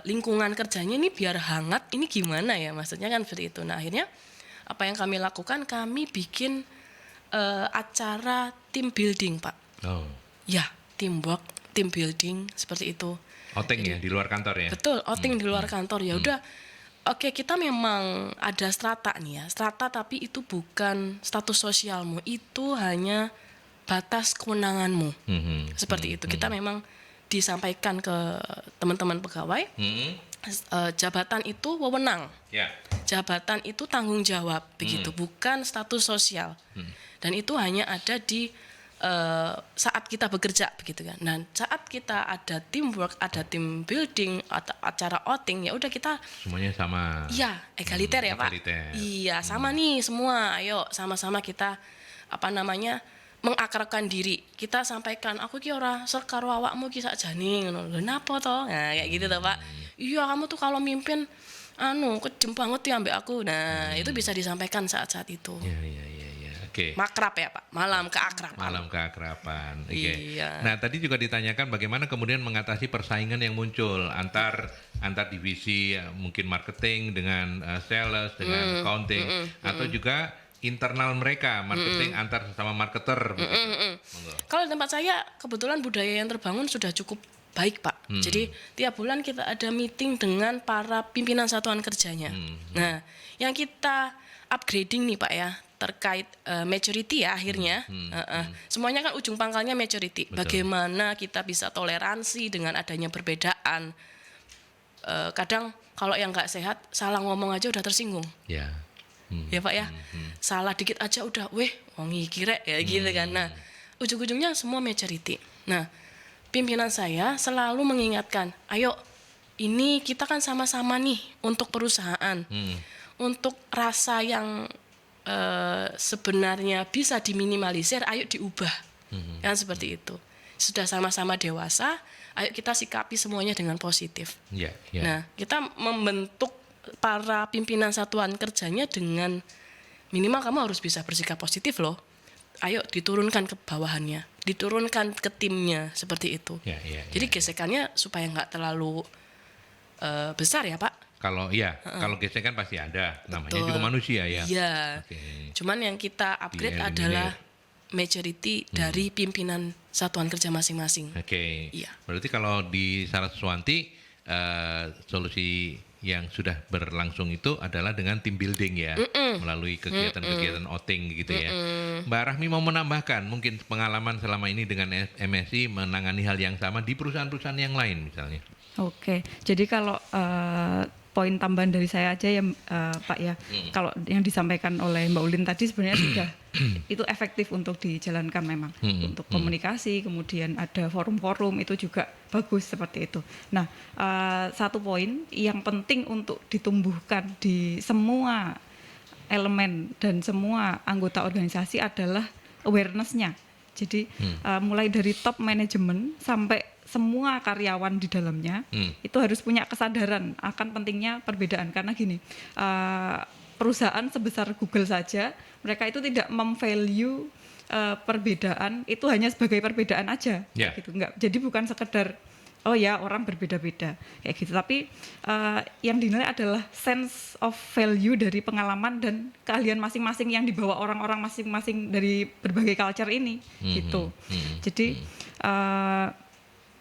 S3: lingkungan kerjanya ini biar hangat, ini gimana ya, maksudnya kan seperti itu. Nah akhirnya apa yang kami lakukan, kami bikin acara team building Pak. Ya, teamwork, team building seperti itu.
S1: Outing ya di luar kantor ya.
S3: Betul, outing di luar kantor. Ya udah, oke, kita memang ada strata nih ya, strata, tapi itu bukan status sosialmu, itu hanya batas kewenanganmu. Seperti itu. Kita memang disampaikan ke teman-teman pegawai, jabatan itu wewenang, jabatan itu tanggung jawab, begitu, bukan status sosial. Dan itu hanya ada di saat kita bekerja, begitu kan. Nah, saat kita ada teamwork, ada team building, atau acara outing, ya udah kita
S1: semuanya sama.
S3: Iya, egaliter ya Pak. Iya, sama nih semua. Ayo sama-sama kita mengakrabkan diri. Kita sampaikan, aku ki ora ser karo awakmu ki sakjane ngono. Lho napa to? Nah, kayak gitu toh, Pak. Iya, kamu tuh kalau mimpin kejem banget ya ambek aku. Nah, itu bisa disampaikan saat-saat itu.
S1: Iya. Oke.
S3: Makrab ya, Pak. Malam keakraban.
S1: Oke.
S3: Iya.
S1: Nah, tadi juga ditanyakan bagaimana kemudian mengatasi persaingan yang muncul antar divisi, mungkin marketing dengan sales, dengan accounting, atau juga internal mereka, marketing antar sesama marketer.
S3: Kalau di tempat saya kebetulan budaya yang terbangun sudah cukup baik Pak. Jadi tiap bulan kita ada meeting dengan para pimpinan satuan kerjanya. Nah, yang kita upgrading nih Pak ya, terkait maturity ya akhirnya. Semuanya kan ujung pangkalnya maturity. Betul. Bagaimana kita bisa toleransi dengan adanya perbedaan. Kadang kalau yang nggak sehat, salah ngomong aja udah tersinggung. Ya Pak ya, salah dikit aja udah, wong iki rek ya gitu kan. Nah, ujung-ujungnya semua maturity. Nah, pimpinan saya selalu mengingatkan, ayo ini kita kan sama-sama nih untuk perusahaan, untuk rasa yang sebenarnya bisa diminimalisir, ayo diubah, kan seperti itu. Sudah sama-sama dewasa, ayo kita sikapi semuanya dengan positif. Nah, kita membentuk para pimpinan satuan kerjanya dengan minimal kamu harus bisa bersikap positif loh. Ayo diturunkan ke bawahannya, diturunkan ke timnya, seperti itu. Jadi gesekannya supaya nggak terlalu besar ya Pak.
S1: Kalau gesekan pasti ada, namanya juga manusia ya.
S3: Iya. Cuman yang kita upgrade adalah maturity dari pimpinan satuan kerja masing-masing. Iya.
S1: Berarti kalau di Saraswanti solusi yang sudah berlangsung itu adalah dengan team building ya, melalui kegiatan-kegiatan outing gitu ya. Mbak Rahmi mau menambahkan mungkin pengalaman selama ini dengan MSI menangani hal yang sama di perusahaan-perusahaan yang lain misalnya.
S2: Oke, jadi kalau poin tambahan dari saya aja ya Pak ya, kalau yang disampaikan oleh Mbak Ulin tadi sebenarnya sudah itu efektif untuk dijalankan memang, untuk komunikasi, kemudian ada forum-forum itu juga bagus seperti itu. Nah, satu poin yang penting untuk ditumbuhkan di semua elemen dan semua anggota organisasi adalah awareness-nya. Jadi mulai dari top manajemen sampai semua karyawan di dalamnya itu harus punya kesadaran akan pentingnya perbedaan. Karena gini, perusahaan sebesar Google saja mereka itu tidak memvalue perbedaan itu hanya sebagai perbedaan aja, gitu. Enggak. Jadi bukan sekedar orang berbeda-beda kayak gitu, tapi yang dinilai adalah sense of value dari pengalaman dan keahlian masing-masing yang dibawa orang-orang masing-masing dari berbagai culture ini, gitu. Jadi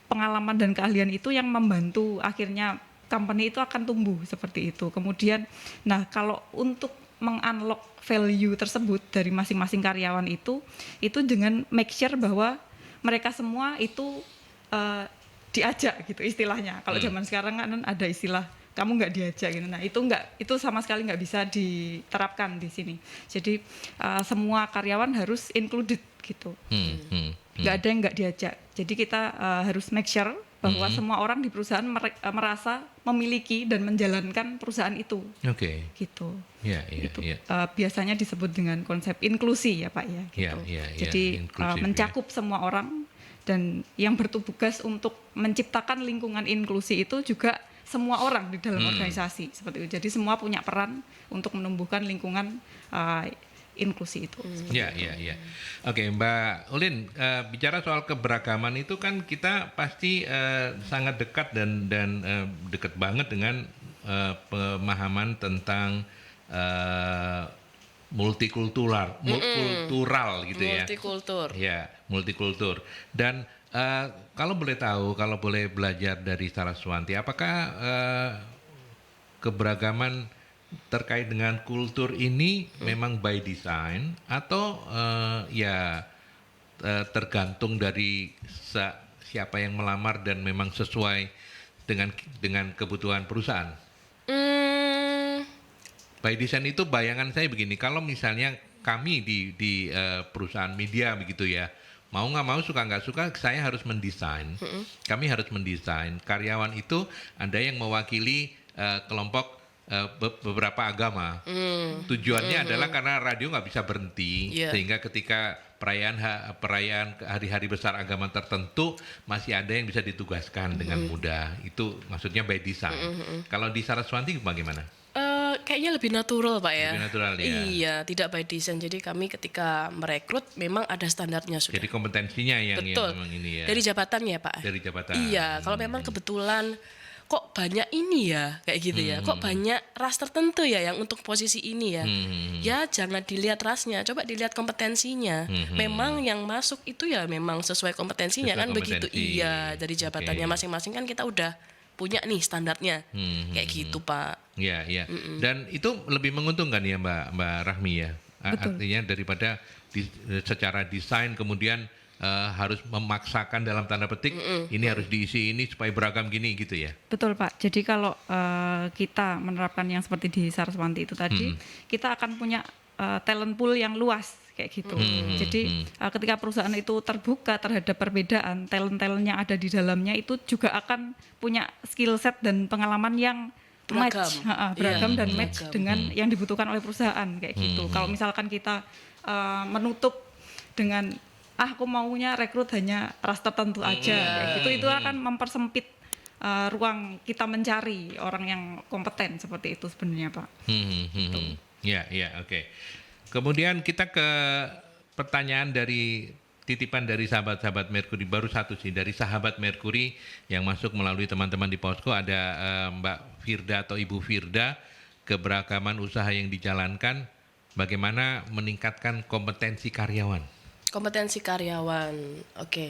S2: pengalaman dan keahlian itu yang membantu akhirnya company itu akan tumbuh seperti itu. Kemudian, nah kalau untuk mengunlock value tersebut dari masing-masing karyawan itu dengan make sure bahwa mereka semua itu diajak gitu istilahnya. Kalau zaman sekarang kan ada istilah kamu nggak diajak gitu. Nah itu sama sekali nggak bisa diterapkan di sini. Jadi semua karyawan harus included gitu. Nggak ada yang nggak diajak. Jadi kita harus make sure bahwa semua orang di perusahaan merasa memiliki dan menjalankan perusahaan itu.
S1: Oke.
S2: Gitu.
S1: Itu
S2: biasanya disebut dengan konsep inklusi ya Pak ya. Gitu. Jadi mencakup semua orang dan yang bertugas untuk menciptakan lingkungan inklusi itu juga semua orang di dalam organisasi seperti itu. Jadi semua punya peran untuk menumbuhkan lingkungan inklusi itu.
S1: Ya. Oke, Mbak Ulin, bicara soal keberagaman itu kan kita pasti sangat dekat dan dekat banget dengan pemahaman tentang multikultural gitu ya. Multikultur. Dan kalau boleh tahu, kalau boleh belajar dari Saraswanti, apakah keberagaman terkait dengan kultur ini memang by design atau tergantung dari siapa yang melamar dan memang sesuai dengan kebutuhan perusahaan? By design itu bayangan saya begini, kalau misalnya kami di perusahaan media begitu ya, mau nggak mau, suka nggak suka, saya harus mendesain. Kami harus mendesain. Karyawan itu ada yang mewakili kelompok beberapa agama. Tujuannya adalah karena radio nggak bisa berhenti, sehingga ketika perayaan hari-hari besar agama tertentu masih ada yang bisa ditugaskan dengan mudah. Itu maksudnya by design. Kalau di Saraswanti bagaimana?
S3: Kayaknya lebih natural Pak ya.
S1: Lebih natural ya.
S3: Iya, tidak by design. Jadi kami ketika merekrut memang ada standarnya sudah.
S1: Jadi kompetensinya yang memang ini ya.
S3: Dari jabatan ya Pak.
S1: Dari jabatan.
S3: Iya, kalau memang kebetulan kok banyak ini ya kayak gitu ya. Kok banyak ras tertentu ya yang untuk posisi ini ya. Ya jangan dilihat rasnya, coba dilihat kompetensinya. Memang yang masuk itu ya memang sesuai kompetensinya kan begitu. Iya, dari jabatannya masing-masing kan kita udah punya nih standarnya. Kayak gitu Pak.
S1: Iya. Dan itu lebih menguntungkan ya Mbak Rahmi ya. Artinya daripada secara desain kemudian harus memaksakan dalam tanda petik ini harus diisi ini supaya beragam gini gitu ya.
S2: Betul Pak. Jadi kalau kita menerapkan yang seperti di Saraswanti itu tadi, kita akan punya talent pool yang luas kayak gitu. Jadi ketika perusahaan itu terbuka terhadap perbedaan, talent-talent yang ada di dalamnya itu juga akan punya skill set dan pengalaman yang beragam dan match dengan yang dibutuhkan oleh perusahaan kayak gitu. Kalau misalkan kita menutup dengan aku maunya rekrut hanya ras tertentu aja kayak gitu, itu akan mempersempit ruang kita mencari orang yang kompeten seperti itu sebenarnya Pak.
S1: Oke. Kemudian kita ke pertanyaan dari titipan dari sahabat-sahabat Merkuri, baru satu sih dari sahabat Merkuri yang masuk melalui teman-teman di Posko, ada Mbak Firda atau Ibu Firda, keberagaman usaha yang dijalankan, bagaimana meningkatkan kompetensi karyawan? Kompetensi karyawan, oke.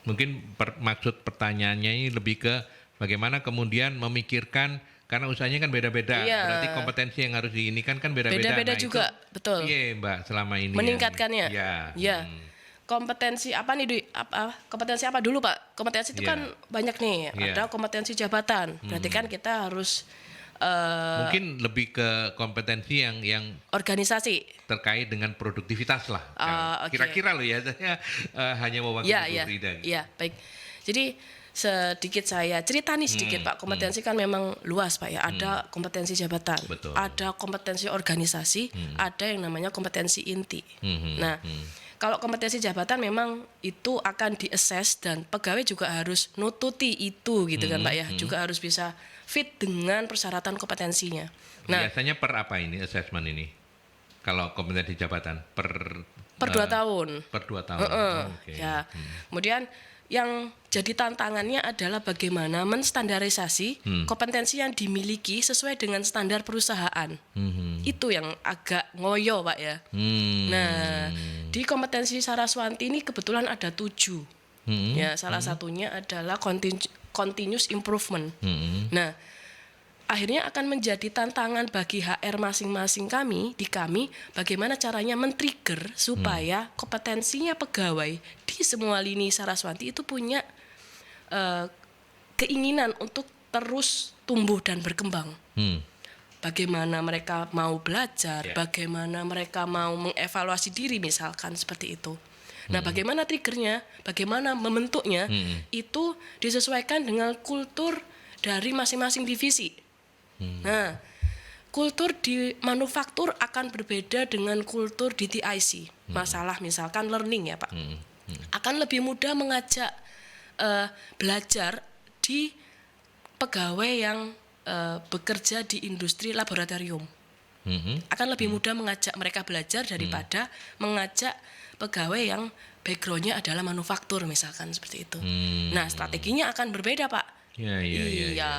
S1: Mungkin maksud pertanyaannya ini lebih ke bagaimana kemudian memikirkan, karena usahanya kan beda-beda, berarti kompetensi yang harus diinikan kan beda-beda. Beda-beda juga, betul. Iya Mbak, selama ini. Meningkatkannya. Iya. Kompetensi apa nih? Kompetensi apa dulu Pak? Kompetensi itu kan banyak nih. Ada kompetensi jabatan. Berarti kan kita harus mungkin lebih ke kompetensi yang organisasi terkait dengan produktivitas lah. Kira-kira loh ya, saya hanya mewakili Bu Frida. Iya, baik. Jadi sedikit saya cerita nih sedikit Pak. Kompetensi kan memang luas Pak ya. Ada kompetensi jabatan, ada kompetensi organisasi, ada yang namanya kompetensi inti. Nah, kalau kompetensi jabatan memang itu akan di-assess dan pegawai juga harus nututi itu gitu kan Pak ya. Juga harus bisa fit dengan persyaratan kompetensinya. Nah, biasanya per apa ini assessment ini? Kalau kompetensi jabatan per 2 tahun. Per 2 tahun. Okay. Ya. Kemudian yang jadi tantangannya adalah bagaimana menstandarisasi kompetensi yang dimiliki sesuai dengan standar perusahaan. Itu yang agak ngoyo Pak ya. Nah, di kompetensi Saraswanti ini kebetulan ada 7. Ya, salah satunya adalah continuous improvement. Nah,
S3: akhirnya akan menjadi tantangan bagi HR masing-masing kami bagaimana caranya men-trigger supaya kompetensinya pegawai di semua lini Saraswati itu punya keinginan untuk terus tumbuh dan berkembang. Bagaimana mereka mau belajar, bagaimana mereka mau mengevaluasi diri misalkan seperti itu. Nah, bagaimana triggernya, bagaimana membentuknya, itu disesuaikan dengan kultur dari masing-masing divisi. Nah, kultur di manufaktur akan berbeda dengan kultur di TIC. Masalah misalkan learning ya Pak. Akan lebih mudah mengajak belajar di pegawai yang bekerja di industri laboratorium. Akan lebih mudah mengajak mereka belajar daripada mengajak pegawai yang backgroundnya adalah manufaktur misalkan seperti itu. Nah, strateginya akan berbeda Pak.
S1: Iya.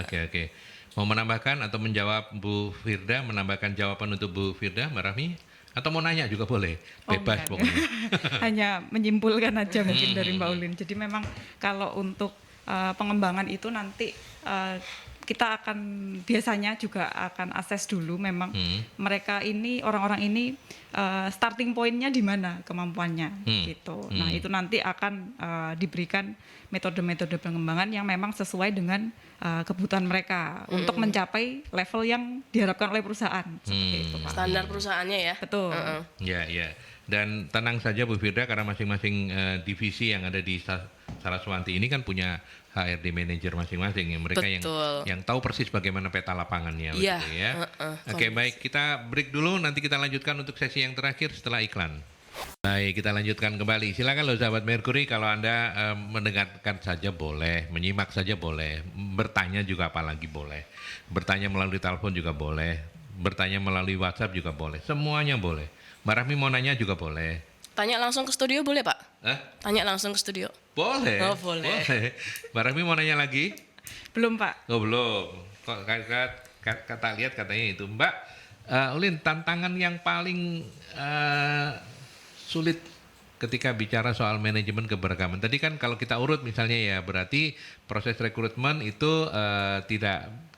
S1: Oke. Mau menambahkan atau menjawab Bu Firda, menambahkan jawaban untuk Bu Firda, Mbak Rahmi? Atau mau nanya juga boleh, bebas pokoknya.
S2: Hanya menyimpulkan aja mungkin dari Mbak Ulin. Jadi memang kalau untuk pengembangan itu nanti kita akan biasanya juga akan assess dulu memang mereka ini orang-orang ini starting pointnya di mana kemampuannya gitu. Nah itu nanti akan diberikan metode-metode pengembangan yang memang sesuai dengan kebutuhan mereka untuk mencapai level yang diharapkan oleh perusahaan. Seperti itu, Pak.
S3: Standar perusahaannya ya.
S2: Betul.
S1: Ya. Dan tenang saja Bu Firda karena masing-masing divisi yang ada di Saraswati ini kan punya HRD manager masing-masing ya, mereka yang tahu persis bagaimana peta lapangannya.
S3: Iya.
S1: Gitu ya. Oke, baik, kita break dulu, nanti kita lanjutkan untuk sesi yang terakhir setelah iklan. Baik, kita lanjutkan kembali. Silakan loh sahabat Mercury, kalau Anda mendengarkan saja boleh, menyimak saja boleh, bertanya juga apalagi boleh. Bertanya melalui telepon juga boleh, bertanya melalui WhatsApp juga boleh, semuanya boleh. Mbak Rahmi mau nanya juga boleh.
S3: Tanya langsung ke studio boleh Pak? Tanya langsung ke studio.
S1: Boleh.
S3: Oh, boleh.
S1: Mbak Rahmi mau nanya lagi?
S2: Belum Pak.
S1: Oh belum. Kok kata lihat katanya itu. Mbak Ulin, tantangan yang paling sulit ketika bicara soal manajemen keberagaman. Tadi kan kalau kita urut misalnya ya berarti proses rekrutmen itu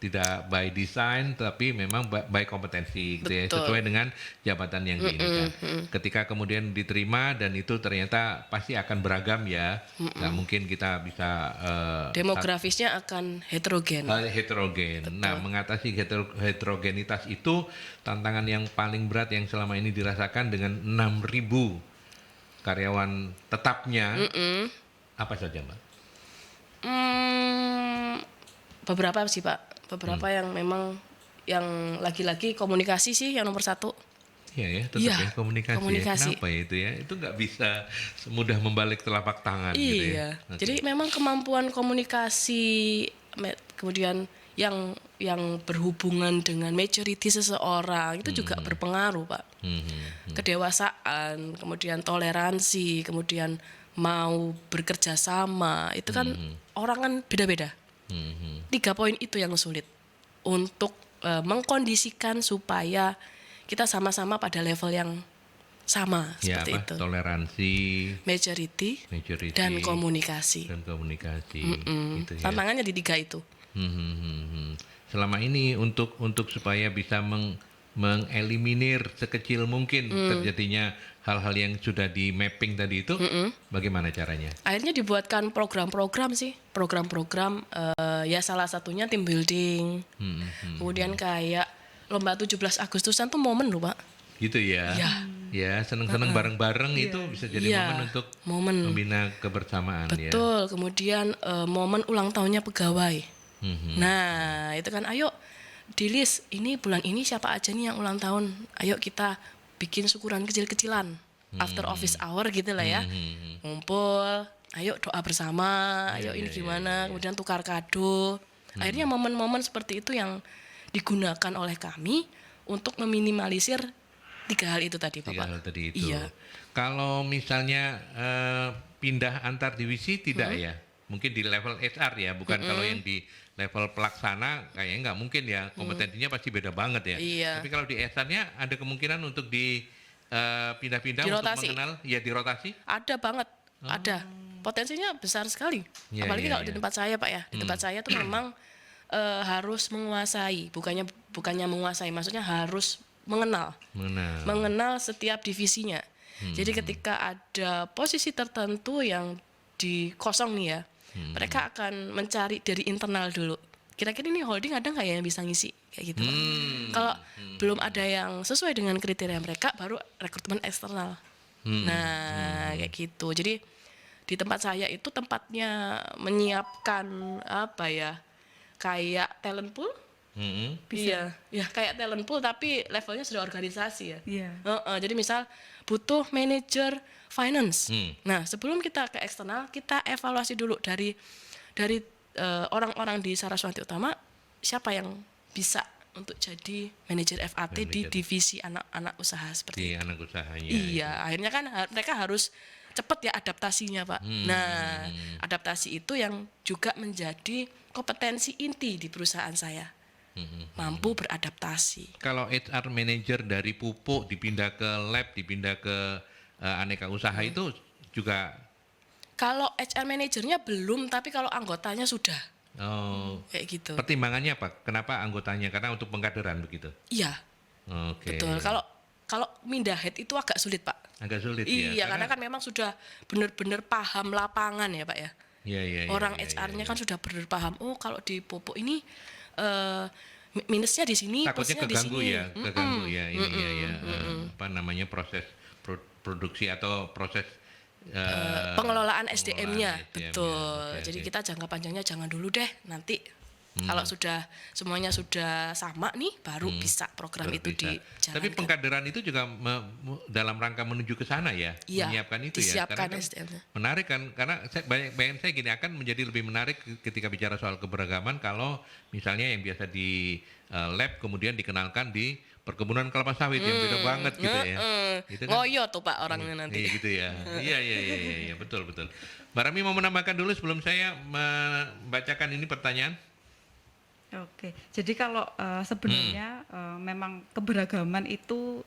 S1: tidak by design tapi memang by kompetensi gitu ya, sesuai dengan jabatan yang diinginkan. Ketika kemudian diterima dan itu ternyata pasti akan beragam ya. Nggak mungkin kita bisa
S3: demografisnya akan heterogen.
S1: Nah, mengatasi heterogenitas itu tantangan yang paling berat yang selama ini dirasakan dengan 6.000 karyawan tetapnya. Apa saja Mbak?
S3: Beberapa sih Pak. Beberapa yang memang yang lagi-lagi komunikasi sih yang nomor satu.
S1: Iya ya, tetap ya komunikasi. Ya. Kenapa ya itu ya? Itu nggak bisa semudah membalik telapak tangan gitu ya. Okay.
S3: Jadi memang kemampuan komunikasi kemudian yang berhubungan dengan maturity seseorang itu juga berpengaruh Pak. Kedewasaan, kemudian toleransi, kemudian mau bekerja sama, itu kan orang kan beda-beda. 3 poin itu yang sulit untuk mengkondisikan supaya kita sama-sama pada level yang sama seperti itu.
S1: Toleransi, maturity,
S3: dan komunikasi.
S1: Gitu ya.
S3: Tantangannya di 3 itu.
S1: Selama ini untuk supaya bisa mengeliminir sekecil mungkin terjadinya hal-hal yang sudah di mapping tadi itu, bagaimana caranya? Akhirnya
S3: dibuatkan program-program sih, program-program ya salah satunya team building, kemudian kayak lomba 17 Agustusan tuh momen loh Pak.
S1: Gitu ya? Ya seneng-seneng bareng-bareng itu bisa jadi momen untuk membina kebersamaan.
S3: Betul, kemudian momen ulang tahunnya pegawai. Nah itu kan ayo di list ini bulan ini siapa aja nih yang ulang tahun, ayo kita bikin syukuran kecil-kecilan after office hour gitu lah ya, ngumpul, ayo doa bersama, ayo ini gimana, kemudian tukar kado. Akhirnya momen-momen seperti itu yang digunakan oleh kami untuk meminimalisir 3 hal itu tadi Bapak.
S1: 3 hal tadi itu.
S3: Iya.
S1: Kalau misalnya pindah antar divisi tidak ya? Mungkin di level HR ya, bukan kalau yang di level pelaksana kayaknya nggak mungkin ya, kompetensinya pasti beda banget ya.
S3: Iya.
S1: Tapi kalau di HR-nya ada kemungkinan untuk di pindah-pindah untuk mengenal, ya dirotasi?
S3: Ada banget, ada. Potensinya besar sekali. Apalagi kalau di tempat saya Pak ya, di tempat saya tuh memang harus menguasai, bukannya menguasai, maksudnya harus mengenal setiap divisinya. Jadi ketika ada posisi tertentu yang dikosong nih ya, mereka akan mencari dari internal dulu. Kira-kira ini holding ada nggak ya yang bisa ngisi kayak gitu. Kalau belum ada yang sesuai dengan kriteria mereka, baru rekrutmen eksternal. Nah kayak gitu. Jadi di tempat saya itu tempatnya menyiapkan apa ya, kayak talent pool. Iya, ya kayak talent pool tapi levelnya sudah organisasi ya. Jadi misal butuh manajer finance. Nah sebelum kita ke eksternal, kita evaluasi dulu dari orang-orang di Saraswati Utama, siapa yang bisa untuk jadi manajer FAT di divisi anak-anak usaha seperti itu.
S1: Anak usahanya.
S3: Iya, akhirnya kan mereka harus cepat ya adaptasinya Pak. Nah adaptasi itu yang juga menjadi kompetensi inti di perusahaan saya. Mampu beradaptasi.
S1: Kalau HR manager dari pupuk dipindah ke lab, dipindah ke aneka usaha itu juga.
S3: Kalau HR manajernya belum, tapi kalau anggotanya sudah.
S1: Oh.
S3: Kayak gitu.
S1: Pertimbangannya apa? Kenapa anggotanya? Karena untuk pengkaderan begitu.
S3: Iya.
S1: Oke.
S3: Betul. Kalau mindah head itu agak sulit Pak.
S1: Agak sulit
S3: ya. Iya, karena kan memang sudah benar-benar paham lapangan ya Pak ya.
S1: Iya.
S3: Orang HR-nya kan sudah benar paham. Oh kalau di pupuk ini minusnya di sini,
S1: takutnya keganggu
S3: di sini.
S1: Keganggu ya ini apa namanya proses produksi atau proses
S3: pengelolaan SDM-nya. Betul.
S1: Okay,
S3: jadi kita jangka panjangnya jangan dulu deh, nanti kalau sudah semuanya sudah sama nih baru bisa program itu dijalankan.
S1: Tapi pengkaderan itu juga dalam rangka menuju ke sana ya, menyiapkan itu ya. Karena kan menarik kan, karena bayangan saya gini, akan menjadi lebih menarik ketika bicara soal keberagaman kalau misalnya yang biasa di lab kemudian dikenalkan di perkebunan kelapa sawit yang beda banget gitu ya. Gitu kan?
S3: Ngoyo tuh Pak orangnya nanti.
S1: Iya gitu ya. Iya betul. Mbak Rami mau menambahkan dulu sebelum saya membacakan ini pertanyaan.
S2: Oke, jadi kalau sebenarnya memang keberagaman itu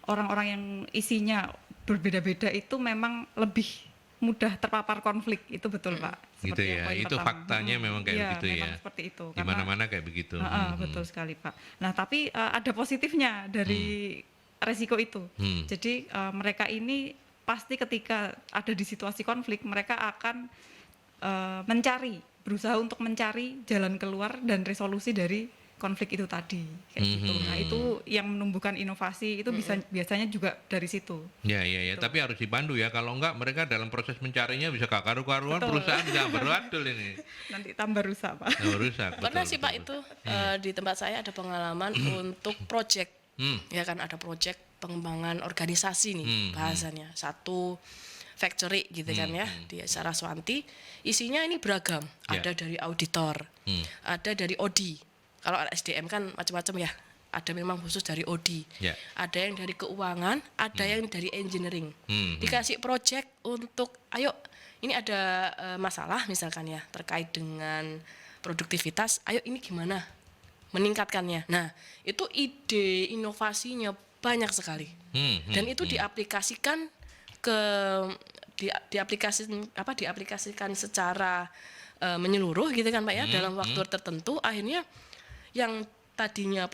S2: orang-orang yang isinya berbeda-beda itu memang lebih mudah terpapar konflik, itu betul Pak.
S1: Gitu ya, itu faktanya memang kayak begitu ya.
S2: Seperti itu.
S1: Di mana-mana kayak begitu.
S2: Betul sekali Pak. Nah tapi ada positifnya dari resiko itu. Jadi mereka ini pasti ketika ada di situasi konflik mereka akan berusaha untuk mencari jalan keluar dan resolusi dari konflik itu tadi, kayak gitu. Nah itu yang menumbuhkan inovasi itu biasanya juga dari situ.
S1: Ya. Tapi harus dipandu ya. Kalau enggak mereka dalam proses mencarinya bisa karuan perusahaan bisa beradul ini.
S2: Nanti tambah rusak Pak.
S1: Rusak.
S3: Pernah sih Pak itu di tempat saya ada pengalaman untuk project. Ya kan ada project pengembangan organisasi nih bahasanya. Satu factory gitu kan ya di Saraswati, isinya ini beragam. Ada dari auditor, ada dari OD. Kalau SDM kan macam-macam ya. Ada memang khusus dari OD. Ada yang dari keuangan, ada yang dari engineering. Dikasih project untuk ayo ini ada masalah misalkan ya terkait dengan produktivitas, ayo ini gimana meningkatkannya. Nah, itu ide inovasinya banyak sekali. Dan itu diaplikasikan diaplikasikan secara menyeluruh gitu kan Pak ya, dalam waktu tertentu. Akhirnya yang tadinya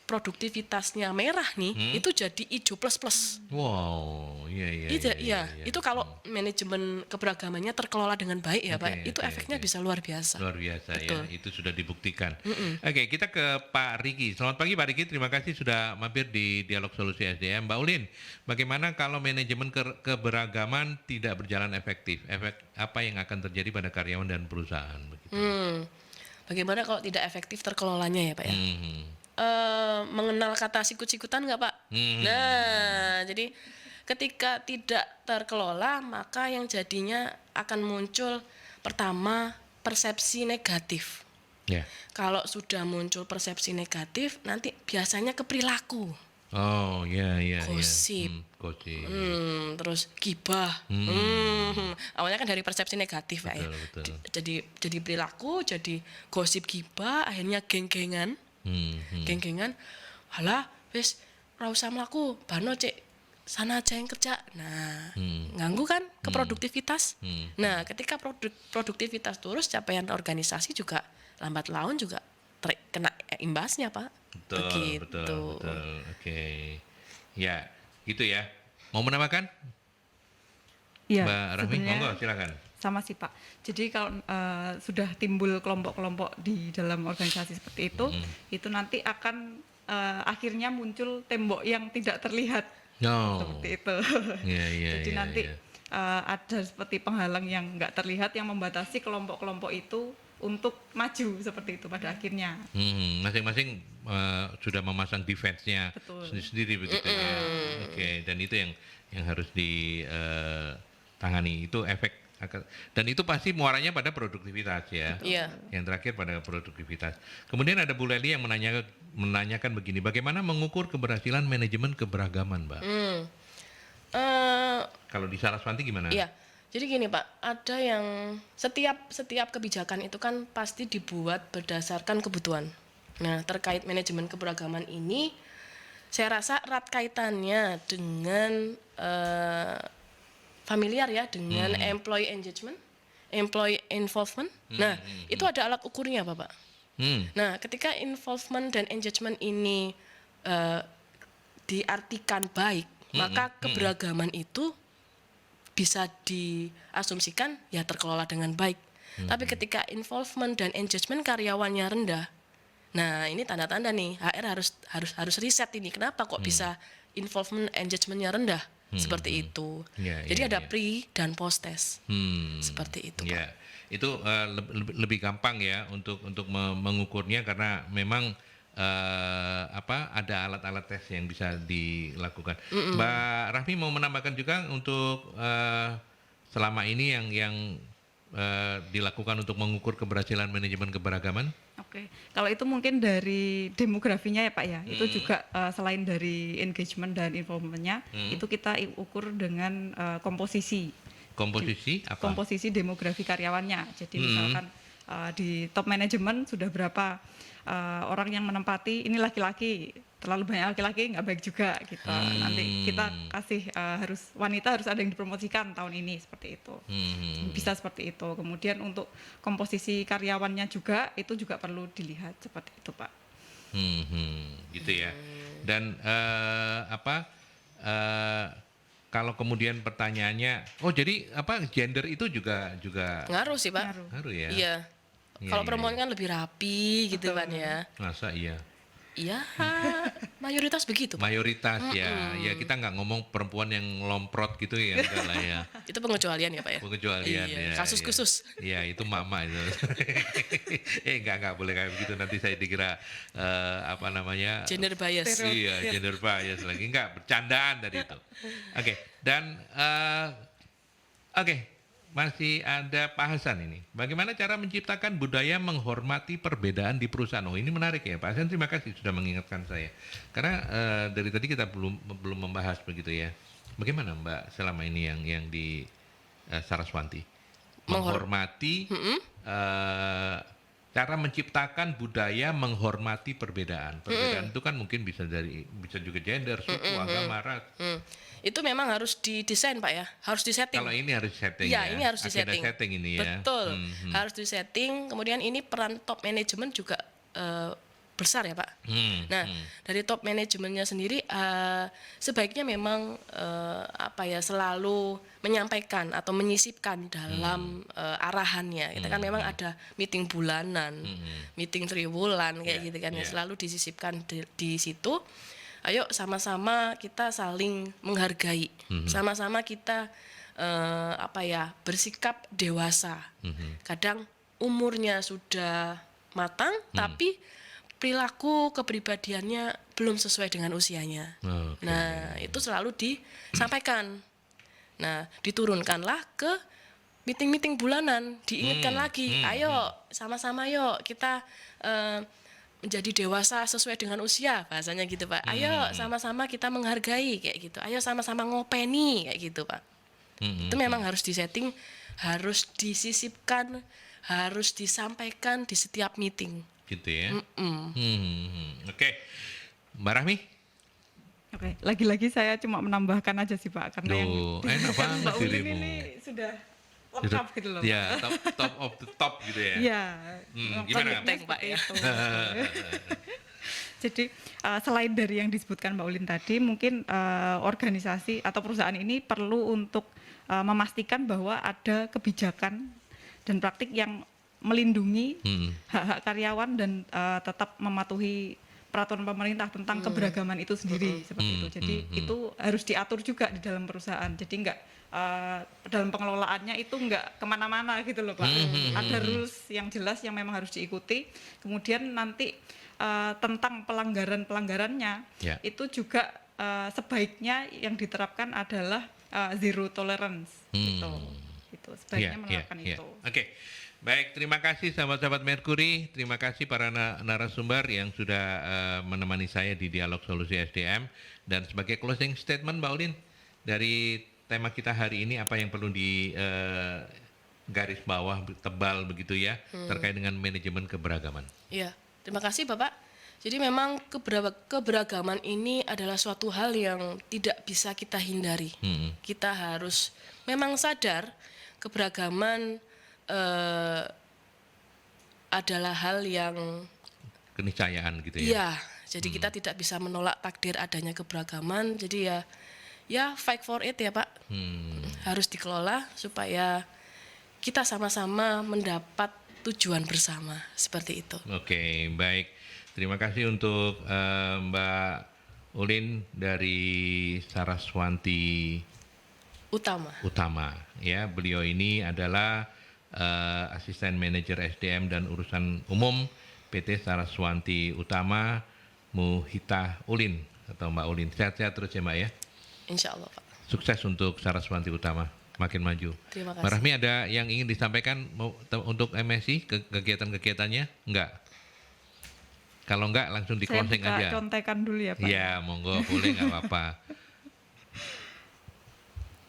S3: produktivitasnya merah nih itu jadi hijau plus.
S1: Wow,
S3: iya. Itu kalau manajemen keberagamannya terkelola dengan baik ya Pak, itu efeknya bisa luar biasa.
S1: Luar biasa.
S3: Betul.
S1: Ya, itu sudah dibuktikan. Oke, kita ke Pak Riki. Selamat pagi Pak Riki, terima kasih sudah mampir di Dialog Solusi SDM. Mbak Ulin, bagaimana kalau manajemen keberagaman tidak berjalan efektif? Efek apa yang akan terjadi pada karyawan dan perusahaan? Begitu.
S3: Bagaimana kalau tidak efektif terkelolanya ya Pak ya? Mengenal kata sikut-sikutan nggak Pak? Nah, jadi ketika tidak terkelola maka yang jadinya akan muncul pertama persepsi negatif. Kalau sudah muncul persepsi negatif nanti biasanya ke perilaku.
S1: Oh iya.
S3: Gosip. Terus gibah. Awalnya kan dari persepsi negatif Pak ya. Jadi perilaku, jadi gosip, gibah, akhirnya geng-gengan. Geng-gengan, halah wis ora usah mlaku, bano cek sana aja yang kerja. Nah, ganggu kan ke produktivitas. Nah, ketika produktivitas turun, capaian organisasi juga lambat laun juga kena imbasnya Pak.
S1: Betul. Oke. Ya, gitu ya. Mau menambahkan?
S2: Iya,
S1: Mbak Rahmi, monggo silakan.
S2: Sama sih Pak. Jadi kalau sudah timbul kelompok-kelompok di dalam organisasi seperti itu nanti akan akhirnya muncul tembok yang tidak terlihat. Seperti itu. Jadi nanti ada seperti penghalang yang nggak terlihat yang membatasi kelompok-kelompok itu untuk maju seperti itu pada akhirnya.
S1: Masing-masing sudah memasang defense-nya sendiri begitu ya. Oke, dan itu yang harus ditangani. Itu efek dan itu pasti muaranya pada produktivitas ya. Yang terakhir pada produktivitas. Kemudian ada Bu Leli yang menanyakan begini, bagaimana mengukur keberhasilan manajemen keberagaman, Mbak? Kalau di Saraswati gimana?
S3: Iya. Jadi gini Pak, ada yang setiap kebijakan itu kan pasti dibuat berdasarkan kebutuhan. Nah, terkait manajemen keberagaman ini, saya rasa erat kaitannya dengan familiar ya, dengan employee engagement, employee involvement. Nah, itu ada alat ukurnya Pak. Nah, ketika involvement dan engagement ini diartikan baik, maka keberagaman itu bisa diasumsikan ya terkelola dengan baik. Tapi ketika involvement dan engagement karyawannya rendah, nah ini tanda-tanda nih HR harus riset ini. Kenapa kok bisa involvement engagementnya rendah? Seperti itu. Jadi ada pre dan post test. Seperti itu.
S1: Ya, itu lebih gampang ya untuk mengukurnya karena memang ada alat-alat tes yang bisa dilakukan. Mbak Rahmi mau menambahkan juga untuk selama ini yang dilakukan untuk mengukur keberhasilan manajemen keberagaman?
S2: Oke, kalau itu mungkin dari demografinya ya Pak ya, itu juga selain dari engagement dan involvementnya, itu kita ukur dengan komposisi.
S1: Komposisi apa?
S2: Komposisi demografi karyawannya. Jadi misalkan di top manajemen sudah berapa orang yang menempati, ini laki-laki, terlalu banyak laki-laki nggak baik juga gitu. Nanti kita kasih wanita harus ada yang dipromosikan tahun ini seperti itu. Bisa seperti itu. Kemudian untuk komposisi karyawannya juga itu juga perlu dilihat seperti itu Pak.
S1: Gitu ya. Dan kalau kemudian pertanyaannya, jadi gender itu juga
S3: ngaruh sih Pak.
S1: Ngaruh ya.
S3: Iya. Kalau perempuan kan lebih rapi gitu kan ya.
S1: Masa iya?
S3: Iya, mayoritas begitu Pak.
S1: Mayoritas ya. Ya kita nggak ngomong perempuan yang lomprot gitu ya, enggak lah ya.
S3: Itu pengecualian ya Pak ya.
S1: Pengecualian ya.
S3: Kasus khusus.
S1: Iya, itu mama itu. Enggak boleh kayak begitu, nanti saya dikira
S3: gender bias.
S1: Iya, gender bias lagi. Enggak, bercandaan tadi itu. Oke, dan masih ada Pak Hasan ini. Bagaimana cara menciptakan budaya menghormati perbedaan di perusahaan? Oh, ini menarik ya Pak Hasan, terima kasih sudah mengingatkan saya. Karena dari tadi kita belum membahas begitu ya. Bagaimana Mbak selama ini yang di Saraswati menghormati cara menciptakan budaya menghormati perbedaan. Perbedaan itu kan mungkin bisa juga gender, suku, agama, ras.
S3: Itu memang harus didesain Pak ya, harus disetting.
S1: Kalau ini harus disetting
S3: ya. Ini harus disetting.
S1: Ada setting ini ya.
S3: Betul, harus disetting. Kemudian ini peran top manajemen juga besar ya Pak. Nah, dari top manajemennya sendiri sebaiknya memang selalu menyampaikan atau menyisipkan dalam arahannya. Kita kan memang ada meeting bulanan, meeting triwulan kayak gitu kan, selalu disisipkan di situ. Ayo sama-sama kita saling menghargai, sama-sama kita bersikap dewasa. Kadang umurnya sudah matang, tapi perilaku kepribadiannya belum sesuai dengan usianya. Nah, itu selalu disampaikan. Nah, diturunkanlah ke meeting-meeting bulanan, diingatkan lagi, ayo sama-sama yuk kita menjadi dewasa sesuai dengan usia, bahasanya gitu Pak. Ayo sama-sama kita menghargai kayak gitu. Ayo sama-sama ngopeni kayak gitu Pak. Itu memang harus disetting, harus disisipkan, harus disampaikan di setiap meeting.
S1: Gitu ya. Oke. Mbak Rahmi?
S2: Oke, lagi-lagi saya cuma menambahkan aja sih Pak, karena
S1: enak banget
S2: Mbak Ulin
S1: dirimu.
S2: ini sudah lengkap gitu loh.
S1: Ya, top of the top gitu ya.
S2: Iya.
S1: Gimana
S3: Tank, Pak, ya.
S2: Jadi selain dari yang disebutkan Mbak Ulin tadi, mungkin organisasi atau perusahaan ini perlu untuk memastikan bahwa ada kebijakan dan praktik yang melindungi hak-hak karyawan dan tetap mematuhi peraturan pemerintah tentang keberagaman itu sendiri seperti itu. Jadi itu harus diatur juga di dalam perusahaan. Jadi enggak dalam pengelolaannya itu enggak kemana-mana gitu loh Pak. Ada rules yang jelas yang memang harus diikuti. Kemudian nanti tentang pelanggarannya itu juga sebaiknya yang diterapkan adalah zero tolerance gitu. Itu sebaiknya menerapkan itu.
S1: Oke. Baik, terima kasih sahabat-sahabat Merkuri, terima kasih para narasumber yang sudah menemani saya di Dialog Solusi SDM. Dan sebagai closing statement Mbak Ulin, dari tema kita hari ini apa yang perlu di garis bawah tebal begitu ya, terkait dengan manajemen keberagaman.
S3: Iya, terima kasih Bapak. Jadi memang keberagaman ini adalah suatu hal yang tidak bisa kita hindari. Kita harus memang sadar keberagaman adalah hal yang
S1: keniscayaan gitu ya.
S3: Iya, jadi kita tidak bisa menolak takdir adanya keberagaman. Jadi ya fight for it ya Pak. Harus dikelola supaya kita sama-sama mendapat tujuan bersama seperti itu.
S1: Oke, baik. Terima kasih untuk Mbak Ulin dari Saraswanti Utama. Ya, beliau ini adalah Asisten Manajer SDM dan Urusan Umum PT Saraswanti Utama Muhita Ulin atau Mbak Ulin. Sehat-sehat terus ya Mbak ya.
S3: Insya Allah Pak.
S1: Sukses untuk Saraswanti Utama, makin maju.
S3: Terima kasih.
S1: Mbak Rahmi ada yang ingin disampaikan untuk MSI kegiatan-kegiatannya? Enggak. Kalau enggak langsung di closing aja.
S2: Saya contekan dulu ya Pak.
S1: Ya, monggo boleh nggak apa-apa.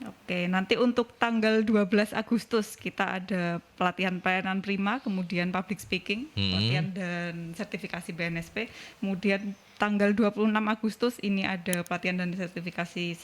S2: Oke, nanti untuk tanggal 12 Agustus kita ada pelatihan pelayanan prima, kemudian public speaking, pelatihan dan sertifikasi BNSP. Kemudian tanggal 26 Agustus ini ada pelatihan dan sertifikasi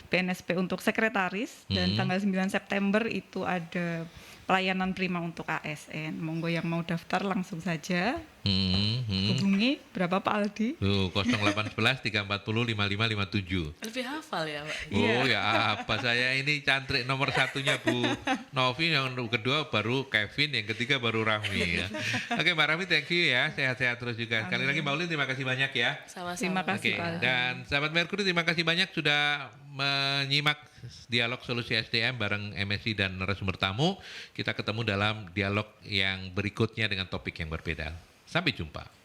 S2: BNSP untuk sekretaris, dan tanggal 9 September itu ada pelayanan prima untuk ASN. Monggo yang mau daftar langsung saja. Hubungi berapa Pak Aldi?
S1: 0811 340 5557.
S3: Lebih hafal ya Pak.
S1: Oh ya apa, saya ini cantrik nomor satunya Bu Novi, yang kedua baru Kevin, yang ketiga baru Rahmi ya. Oke Mbak Rahmi, thank you ya, sehat-sehat terus juga. Sekali lagi Mbak Ulin, terima kasih banyak ya.
S3: Sama-sama.
S2: Terima kasih
S1: Oke,
S2: Pak Aldi.
S1: dan sahabat Merkuri terima kasih banyak sudah menyimak Dialog Solusi SDM bareng MSI dan narasumber tamu. Kita ketemu dalam dialog yang berikutnya dengan topik yang berbeda. Sampai jumpa.